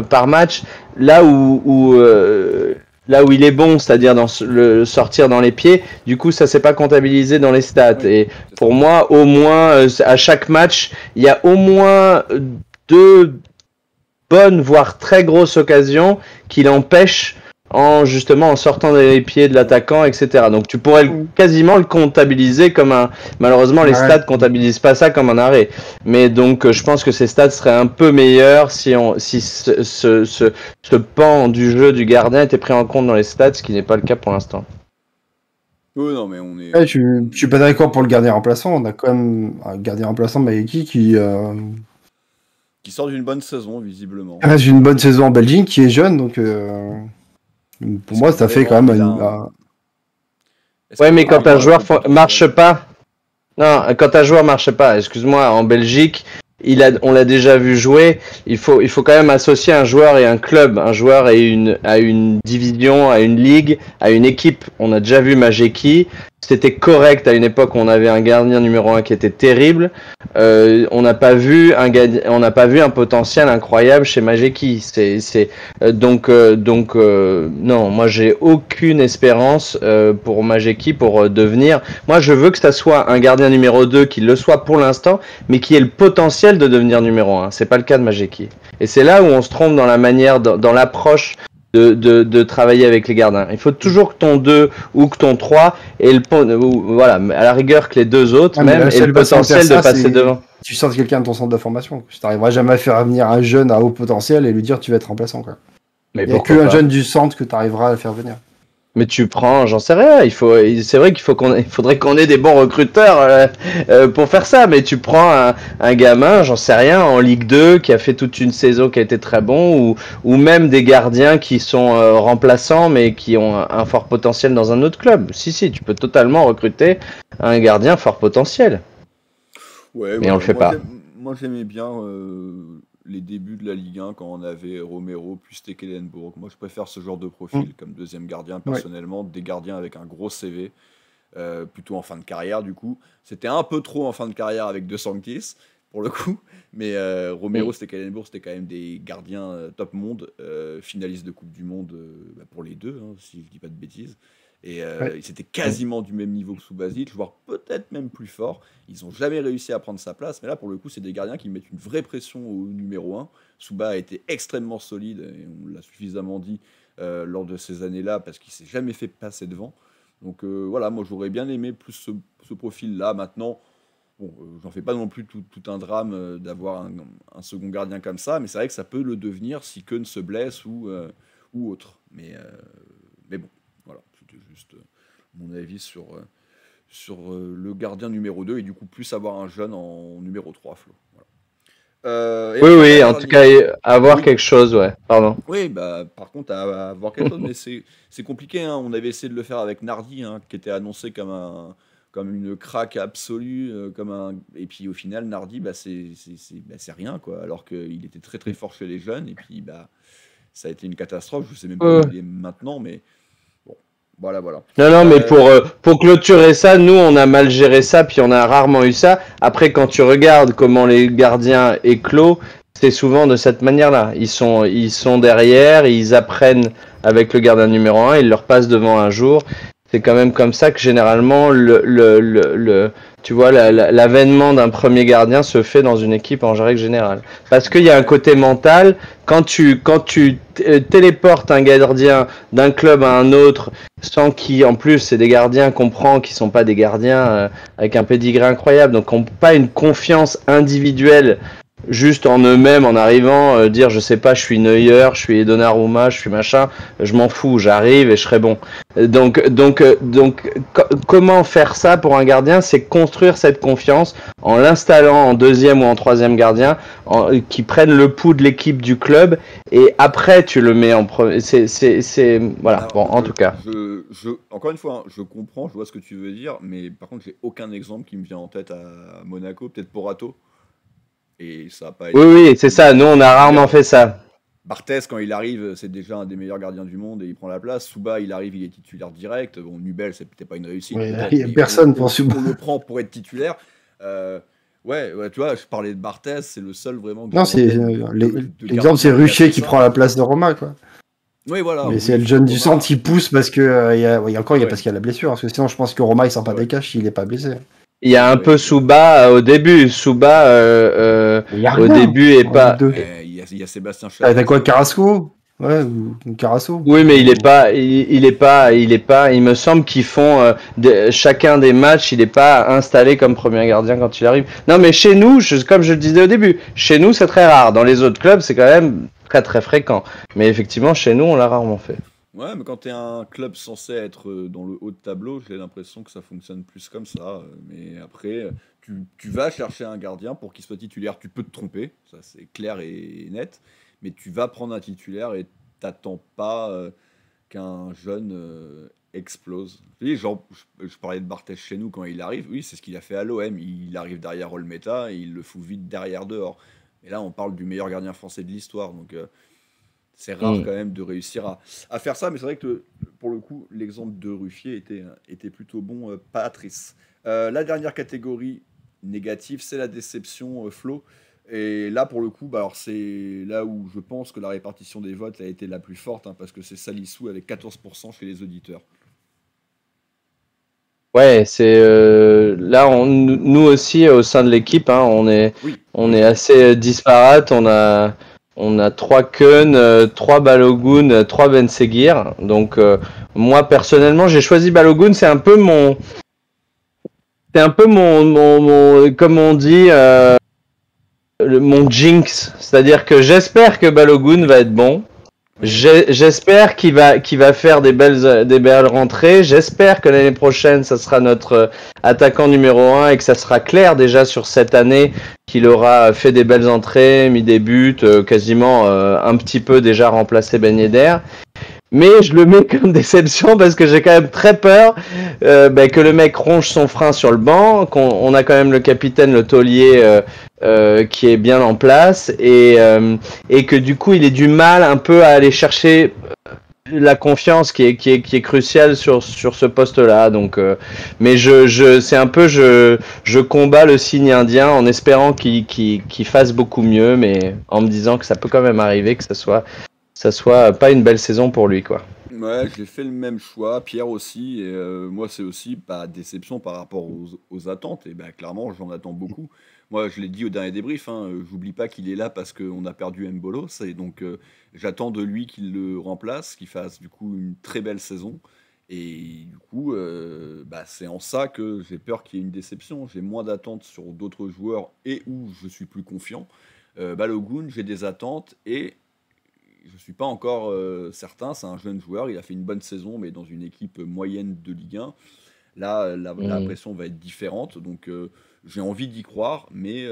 par match. Là où là où il est bon, c'est-à-dire le sortir dans les pieds. Du coup, ça s'est pas comptabilisé dans les stats. Oui, Et c'est pour ça. moi, au moins, à chaque match, il y a au moins 2 bonnes, voire très grosses occasions qui l'empêchent justement en sortant des pieds de l'attaquant, etc. Donc tu pourrais quasiment le comptabiliser comme un... Malheureusement, les stats comptabilisent pas ça comme un arrêt. Mais donc je pense que ces stats seraient un peu meilleurs si ce pan du jeu du gardien était pris en compte dans les stats, ce qui n'est pas le cas pour l'instant. Oui, non, mais on est. Ouais, je suis pas d'accord pour le gardien remplaçant. On a quand même un gardien remplaçant, Maeki, qui Qui sort d'une bonne saison, visiblement. reste une bonne saison en Belgique, qui est jeune. Donc pour moi, ça fait quand même Est-ce Ouais, que mais quand vraiment, un joueur potentiel- marche pas, non, quand un joueur marche pas, excuse-moi, en Belgique, on l'a déjà vu jouer. Il faut quand même associer un joueur et un club, un joueur et à une division, à une ligue, à une équipe. On a déjà vu Majeki. C'était correct à une époque où on avait un gardien numéro 1 qui était terrible. On n'a pas vu un potentiel incroyable chez Majeki. Non, moi j'ai aucune espérance pour Majeki pour devenir. Moi je veux que ça soit un gardien numéro 2 qui le soit pour l'instant, mais qui ait le potentiel de devenir numéro 1. C'est pas le cas de Majeki. Et c'est là où on se trompe dans la manière, dans l'approche de travailler avec les gardiens. Il faut toujours que ton 2 ou que ton 3 ait voilà, à la rigueur que les 2 autres même aient le potentiel de passer devant. Tu sors quelqu'un de ton centre de formation. Tu n'arriveras jamais à faire venir un jeune à haut potentiel et lui dire tu vas être remplaçant. Quoi. Mais il n'y a qu'un jeune du centre que tu arriveras à faire venir. Mais tu prends, j'en sais rien. C'est vrai qu'il faudrait qu'on ait des bons recruteurs pour faire ça. Mais tu prends un gamin, j'en sais rien, en Ligue 2 qui a fait toute une saison qui a été très bon, ou même des gardiens qui sont remplaçants mais qui ont un fort potentiel dans un autre club. Si, tu peux totalement recruter un gardien fort potentiel. Ouais, mais on le fait pas. Moi j'aimais bien les débuts de la Ligue 1 quand on avait Romero puis Stekelenburg. Moi je préfère ce genre de profil comme deuxième gardien personnellement, des gardiens avec un gros CV, plutôt en fin de carrière du coup. C'était un peu trop en fin de carrière avec De Sanctis pour le coup, mais Romero, Stekelenburg c'était quand même des gardiens top monde, finalistes de Coupe du Monde pour les deux, hein, si je dis pas de bêtises. Et c'était quasiment du même niveau que Subasic, voire peut-être même plus fort. Ils n'ont jamais réussi à prendre sa place, mais là pour le coup c'est des gardiens qui mettent une vraie pression au numéro 1. Suba a été extrêmement solide, et on l'a suffisamment dit lors de ces années-là, parce qu'il s'est jamais fait passer devant. Donc voilà, moi j'aurais bien aimé plus ce profil-là. Maintenant, bon, j'en fais pas non plus tout un drame d'avoir un second gardien comme ça, mais c'est vrai que ça peut le devenir si Keun se blesse ou autre. Mais bon. Voilà, c'était juste mon avis sur le gardien numéro 2 et du coup plus avoir un jeune en numéro 3, Flo. Voilà. Oui, en tout cas, avoir quelque chose, ouais. Pardon. Oui, par contre, avoir quelque chose, mais c'est compliqué. Hein. On avait essayé de le faire avec Nardi, hein, qui était annoncé comme une craque absolue, et puis au final, Nardi, c'est rien, quoi. Alors qu'il était très très fort chez les jeunes, et puis ça a été une catastrophe. Je sais même pas où il est maintenant, mais. Voilà. Non, mais pour clôturer ça, nous, on a mal géré ça, puis on a rarement eu ça. Après, quand tu regardes comment les gardiens éclosent, c'est souvent de cette manière-là. Ils sont derrière, ils apprennent avec le gardien numéro 1, ils leur passent devant un jour. C'est quand même comme ça que généralement tu vois, l'avènement d'un premier gardien se fait dans une équipe en règle générale. Parce qu'il y a un côté mental. Quand tu téléportes un gardien d'un club à un autre, sans qui, en plus, c'est des gardiens qu'on prend qui sont pas des gardiens avec un pédigré incroyable, donc qui n'ont pas une confiance individuelle juste en eux-mêmes, en arrivant, dire je sais pas, je suis Neuer, je suis Donnarumma, je suis machin, je m'en fous, j'arrive et je serai bon. Donc comment faire ça pour un gardien? C'est construire cette confiance en l'installant en deuxième ou en troisième gardien, qui prennent le pouls de l'équipe du club, et après tu le mets en premier. Voilà. Alors, bon, en tout cas. Encore une fois, hein, je comprends, je vois ce que tu veux dire, mais par contre j'ai aucun exemple qui me vient en tête à Monaco, peut-être Porato. Et ça a pas été... Oui, c'est ça. Nous, on a rarement fait ça. Barthez, quand il arrive, c'est déjà un des meilleurs gardiens du monde et il prend la place. Suba, il arrive, il est titulaire direct. Bon, Nubel, c'est peut-être pas une réussite. Il n'y a personne pour Suba. On le prend pour être titulaire. Ouais, tu vois, je parlais de Barthez, c'est le seul vraiment. Non, l'exemple, c'est Ruchet qui prend la place de Roma, quoi. Oui, voilà. Mais c'est le jeune du centre qui pousse parce que il y a parce qu'il y a la blessure. Parce que sinon, je pense que Roma il sort pas des caches s'il est pas blessé. Il y a un peu Souba au début. Souba au début est pas. Il y a Sébastien Chapelle. T'as quoi, Carrasco? Ouais, ou Carasso. Oui, mais il est pas. Il me semble qu'ils font chacun des matchs. Il est pas installé comme premier gardien quand il arrive. Non, mais chez nous, comme je le disais au début, chez nous c'est très rare. Dans les autres clubs, c'est quand même très très fréquent. Mais effectivement, chez nous, on l'a rarement fait. Ouais, mais quand t'es un club censé être dans le haut de tableau, j'ai l'impression que ça fonctionne plus comme ça. Mais après, tu vas chercher un gardien pour qu'il soit titulaire. Tu peux te tromper, ça c'est clair et net. Mais tu vas prendre un titulaire et t'attends pas qu'un jeune explose. Je parlais de Barthez chez nous quand il arrive. Oui, c'est ce qu'il a fait à l'OM. Il arrive derrière Olmeta et il le fout vite derrière dehors. Et là, on parle du meilleur gardien français de l'histoire. Donc, c'est rare quand même de réussir à faire ça. Mais c'est vrai que, pour le coup, l'exemple de Ruffier était plutôt bon, Patrice. La dernière catégorie négative, c'est la déception, Flo. Et là, pour le coup, alors c'est là où je pense que la répartition des votes a été la plus forte, parce que c'est Salissou avec 14% chez les auditeurs. Ouais, c'est là, nous aussi au sein de l'équipe, on est assez disparate. On a 3 Keun, 3 Balogun, 3 Ben Seguir. Donc moi personnellement, j'ai choisi Balogun. C'est un peu mon comme on dit. Mon jinx, c'est-à-dire que j'espère que Balogun va être bon. J'espère qu'il va faire des belles rentrées. J'espère que l'année prochaine, ça sera notre attaquant numéro 1 et que ça sera clair déjà sur cette année qu'il aura fait des belles entrées, mis des buts, quasiment un petit peu déjà remplacé Ben Yedder. Mais je le mets comme déception parce que j'ai quand même très peur que le mec ronge son frein sur le banc, qu'on a quand même le capitaine, le taulier qui est bien en place et que du coup il ait du mal un peu à aller chercher la confiance qui est cruciale sur ce poste-là. Donc, mais c'est un peu je combats le signe indien en espérant qu'il fasse beaucoup mieux, mais en me disant que ça peut quand même arriver que ça soit pas une belle saison pour lui, quoi. Ouais, j'ai fait le même choix, Pierre aussi, et moi c'est aussi pas déception par rapport aux attentes, et clairement j'en attends beaucoup. Moi je l'ai dit au dernier débrief, j'oublie pas qu'il est là parce qu'on a perdu Mbolo, et donc j'attends de lui qu'il le remplace, qu'il fasse du coup une très belle saison, et du coup c'est en ça que j'ai peur qu'il y ait une déception. J'ai moins d'attentes sur d'autres joueurs et où je suis plus confiant. Balogun, j'ai des attentes et je ne suis pas encore certain. C'est un jeune joueur, il a fait une bonne saison, mais dans une équipe moyenne de Ligue 1. Là, la pression va être différente, donc j'ai envie d'y croire, mais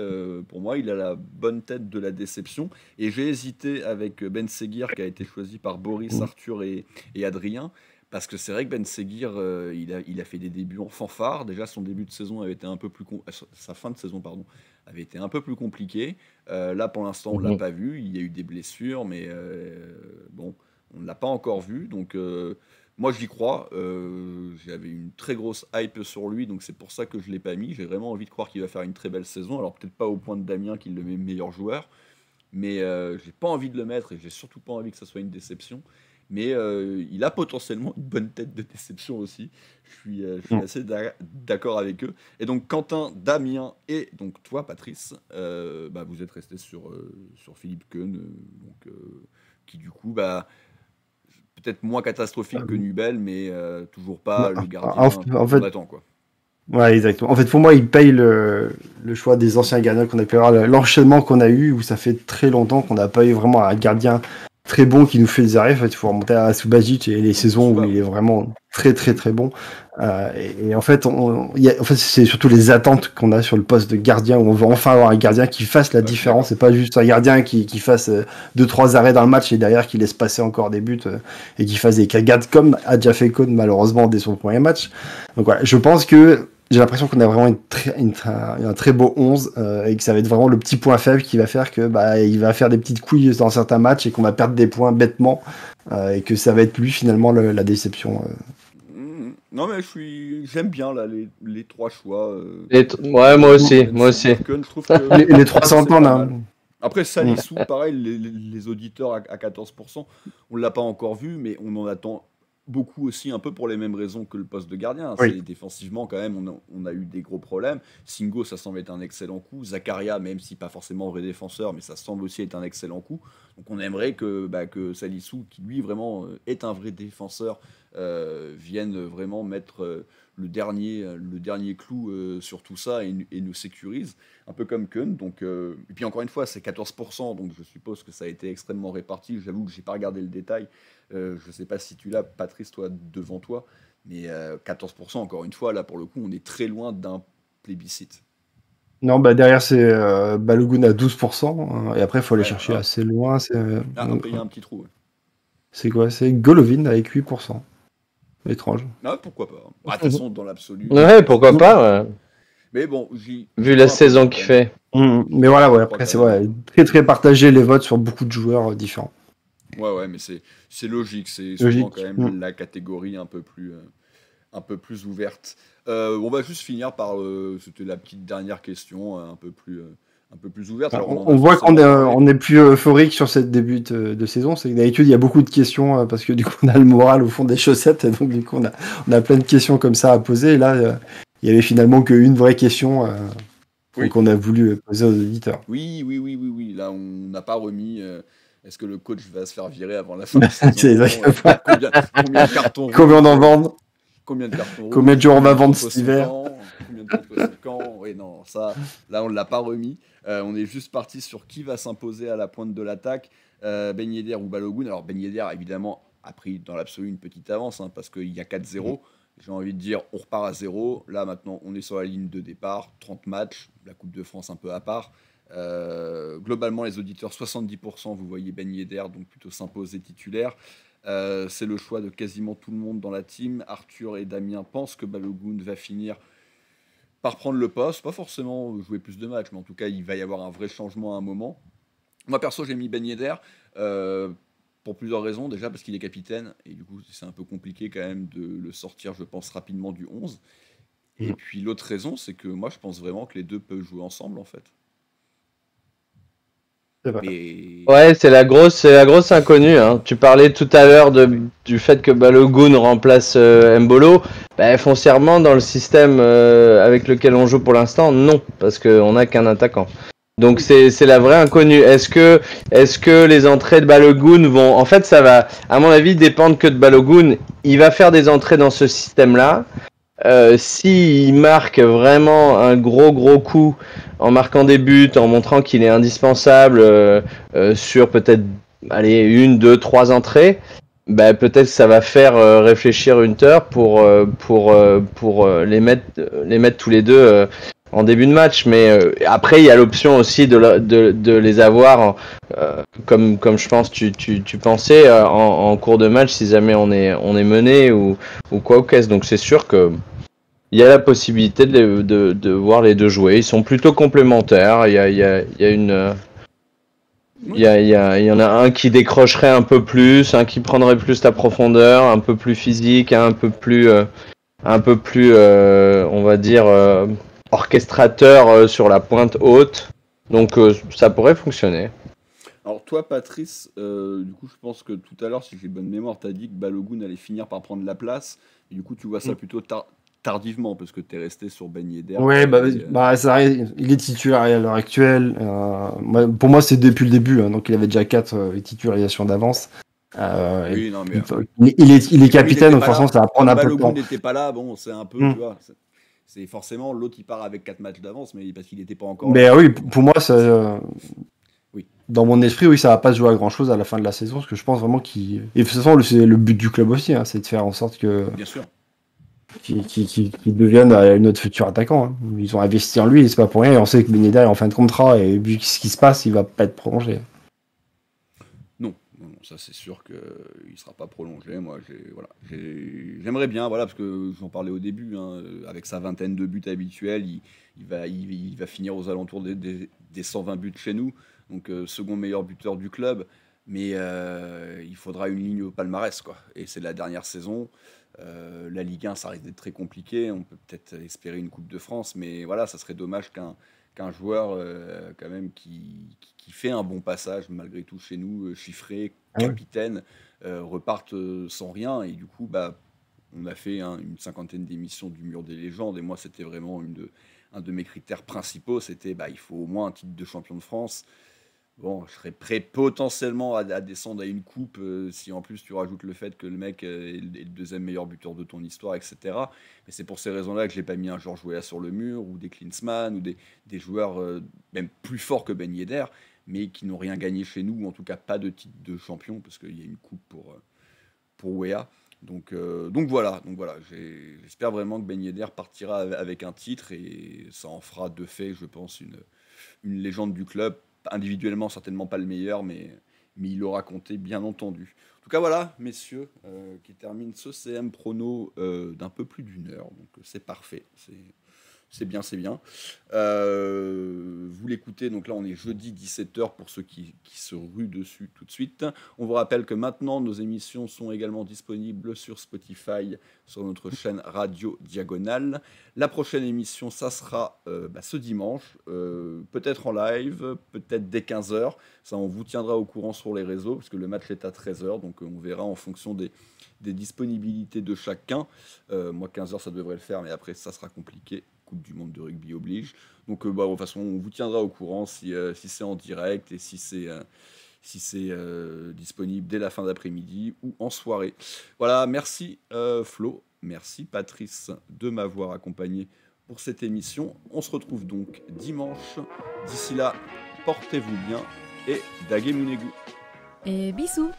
pour moi, il a la bonne tête de la déception. Et j'ai hésité avec Ben Seguir, qui a été choisi par Boris, Arthur et Adrien, parce que c'est vrai que Ben Seguir, il a fait des débuts en fanfare. Déjà, son début de saison avait été un peu plus sa fin de saison, pardon, avait été un peu plus compliqué. Là, pour l'instant, on ne l'a pas vu. Il y a eu des blessures, mais bon, on ne l'a pas encore vu. Donc, moi, j'y crois. J'avais une très grosse hype sur lui, donc c'est pour ça que je ne l'ai pas mis. J'ai vraiment envie de croire qu'il va faire une très belle saison. Alors, peut-être pas au point de Damien, qui est le meilleur joueur, mais j'ai pas envie de le mettre et j'ai surtout pas envie que ça soit une déception. Mais il a potentiellement une bonne tête de déception aussi. Je suis assez d'accord avec eux. Et donc Quentin, Damien et donc toi Patrice, vous êtes restés sur Philippe Keun, qui du coup peut-être moins catastrophique que Nubel, mais toujours pas le gardien qu'on attend, quoi. Ouais, exactement. En fait, pour moi, il paye le choix des anciens gardiens qu'on a pu avoir, l'enchaînement qu'on a eu, où ça fait très longtemps qu'on n'a pas eu vraiment un gardien très bon qui nous fait des arrêts. En fait, il faut remonter à Subasic et les saisons où il est vraiment très très très bon. Et en fait, c'est surtout les attentes qu'on a sur le poste de gardien, où on veut enfin avoir un gardien qui fasse la différence, et pas juste un gardien qui fasse 2-3 arrêts dans le match et derrière qui laisse passer encore des buts et qui fasse des cagades comme a déjà fait Keun malheureusement dès son premier match. Donc voilà, je pense que j'ai l'impression qu'on a vraiment un très beau 11 et que ça va être vraiment le petit point faible qui va faire que il va faire des petites couilles dans certains matchs et qu'on va perdre des points bêtement et que ça va être lui finalement la déception. Non mais j'aime bien là les 3 choix. Ouais, moi aussi. Keun, je trouve que les 3 s'entendent. Après, Salissou, pareil, les auditeurs à 14%, on ne l'a pas encore vu, mais on en attend beaucoup aussi, un peu pour les mêmes raisons que le poste de gardien. Oui. C'est défensivement, quand même, on a eu des gros problèmes. Singo, ça semble être un excellent coup. Zakaria, même si pas forcément vrai défenseur, mais ça semble aussi être un excellent coup. Donc on aimerait que Salissou, qui lui vraiment est un vrai défenseur, vienne vraiment mettre le dernier clou sur tout ça et nous sécurise, un peu comme Keun. Donc, et puis encore une fois, c'est 14%, donc je suppose que ça a été extrêmement réparti. J'avoue que j'ai pas regardé le détail. Je ne sais pas si tu l'as, Patrice, toi, devant toi, mais 14%, encore une fois, là, pour le coup, on est très loin d'un plébiscite. Non, bah derrière, c'est Balogun à 12%. Et après, il faut aller Ouais, chercher assez loin. après, il y a un petit trou. Ouais. C'est quoi? C'est Golovin avec 8%. Étrange. Ah, pourquoi pas. De toute façon, dans l'absolu. Ouais, pourquoi pas, ouais. Mais bon, vu la saison qu'il fait. Mais voilà, ouais, après, c'est très très partagé les votes sur beaucoup de joueurs différents. Ouais, mais c'est logique. C'est souvent quand même la catégorie un peu plus ouverte. On va juste finir par. C'était la petite dernière question, un peu plus ouverte. Alors, on voit qu'on est plus euphorique sur cette début de saison. C'est que d'habitude, il y a beaucoup de questions parce que du coup, on a le moral au fond des chaussettes. Et donc, du coup, on a plein de questions comme ça à poser. Et là, il y avait finalement qu'une vraie question qu'on a voulu poser aux auditeurs. Oui. Là, on n'a pas remis. Est-ce que le coach va se faire virer avant la fin de la saison? Combien de cartons Combien on en vend? Combien de cartons rouges? Combien de jours on va vendre cet hiver? Combien de contre 5 ans? Oui, non, ça, là, on ne l'a pas remis. On est juste parti sur qui va s'imposer à la pointe de l'attaque, Ben Yedder ou Balogun. Alors, Ben Yedder, évidemment, a pris dans l'absolu une petite avance, parce qu'il y a 4-0. J'ai envie de dire, on repart à 0. Là, maintenant, on est sur la ligne de départ. 30 matchs, la Coupe de France un peu à part. Globalement, les auditeurs, 70%, vous voyez Ben Yedder, donc plutôt s'imposer titulaire. C'est le choix de quasiment tout le monde dans la team. Arthur et Damien pensent que Balogun va finir par prendre le poste. Pas forcément jouer plus de matchs, mais en tout cas, il va y avoir un vrai changement à un moment. Moi, perso, j'ai mis Ben Yedder pour plusieurs raisons. Déjà, parce qu'il est capitaine, et du coup, c'est un peu compliqué quand même de le sortir, je pense, rapidement du 11. Et puis, l'autre raison, c'est que moi, je pense vraiment que les deux peuvent jouer ensemble, en fait. Ouais, c'est la grosse inconnue. Tu parlais tout à l'heure du fait que Balogun remplace Mbolo. Foncièrement, dans le système avec lequel on joue pour l'instant, non, parce qu'on n'a qu'un attaquant. Donc c'est la vraie inconnue. Est-ce que les entrées de Balogun vont... En fait, ça va, à mon avis, dépendre que de Balogun. Il va faire des entrées dans ce système-là. S'il marque vraiment un gros coup en marquant des buts, en montrant qu'il est indispensable sur peut-être 1, 2, 3 entrées, peut-être que ça va faire réfléchir Hunter pour les mettre tous les deux en début de match. Mais après, il y a l'option aussi de les avoir comme je pense tu pensais en cours de match si jamais on est mené ou quoi ou qu'est-ce. Donc c'est sûr que il y a la possibilité de voir les deux jouer. Ils sont plutôt complémentaires. Il y en a un qui décrocherait un peu plus, un qui prendrait plus la profondeur, un peu plus physique, un peu plus on va dire orchestrateur sur la pointe haute. Donc ça pourrait fonctionner. Alors toi, Patrice, du coup, je pense que tout à l'heure, si j'ai bonne mémoire, tu as dit que Balogun allait finir par prendre la place. Et du coup, tu vois ça plutôt tardivement, parce que tu es resté sur Ben Yedder. Ouais, il est titulaire à l'heure actuelle. Pour moi, c'est depuis le début. Donc, il avait déjà 4 titularisations d'avance. Oui, non, mais il est capitaine, donc forcément, ça va prendre un peu de temps. Balogun n'était pas là, bon, c'est un peu, tu vois... C'est forcément l'autre qui part avec 4 matchs d'avance, mais parce qu'il n'était pas encore. Mais oui, pour moi, ça, dans mon esprit, oui, ça va pas se jouer à grand chose à la fin de la saison, parce que je pense vraiment qu'il. Et de toute façon, c'est le but du club aussi, c'est de faire en sorte que. Bien sûr. Qu'il devienne notre futur attaquant. Ils ont investi en lui, et c'est pas pour rien. Et on sait que Ben Yedder est en fin de contrat, et vu ce qui se passe, il va pas être prolongé. Non, ça c'est sûr qu'il ne sera pas prolongé. Moi, j'aimerais bien, parce que j'en parlais au début, avec sa vingtaine de buts habituels, il va finir aux alentours des 120 buts chez nous, donc second meilleur buteur du club, mais il faudra une ligne au palmarès, quoi. Et c'est la dernière saison. La Ligue 1, ça risque d'être très compliqué. On peut peut-être espérer une Coupe de France, mais voilà, ça serait dommage qu'un qu'un joueur quand même qui fait un bon passage malgré tout chez nous, chiffré, capitaine, reparte sans rien. Et du coup, on a fait une cinquantaine d'émissions du Mur des légendes. Et moi, c'était vraiment un de mes critères principaux. C'était il faut au moins un titre de champion de France. Bon, je serais prêt potentiellement à descendre à une coupe si en plus tu rajoutes le fait que le mec est le deuxième meilleur buteur de ton histoire, etc. Mais c'est pour ces raisons-là que j'ai pas mis un Georges Weah sur le mur, ou des Klinsmann, ou des joueurs même plus forts que Ben Yedder, mais qui n'ont rien gagné chez nous, ou en tout cas pas de titre de champion, parce qu'il y a une coupe pour Weah. Donc voilà, j'espère vraiment que Ben Yedder partira avec un titre, et ça en fera de fait, je pense, une légende du club. Individuellement, certainement pas le meilleur, mais il aura compté, bien entendu. En tout cas, voilà, messieurs, qui termine ce CM Prono d'un peu plus d'une heure. Donc, c'est parfait. C'est bien. Vous l'écoutez, donc là on est jeudi 17h pour ceux qui se ruent dessus tout de suite. On vous rappelle que maintenant nos émissions sont également disponibles sur Spotify, sur notre chaîne Radio Diagonale. La prochaine émission, ça sera ce dimanche, peut-être en live, peut-être dès 15h. Ça, on vous tiendra au courant sur les réseaux, parce que le match est à 13h, donc on verra en fonction des disponibilités de chacun. Moi 15h ça devrait le faire, mais après ça sera compliqué. Coupe du monde de rugby oblige. Donc de toute façon, on vous tiendra au courant si c'est en direct et si c'est disponible dès la fin d'après-midi ou en soirée. Voilà, merci Flo, merci Patrice de m'avoir accompagné pour cette émission. On se retrouve donc dimanche. D'ici là, portez-vous bien et Dagemunegu. Et bisous.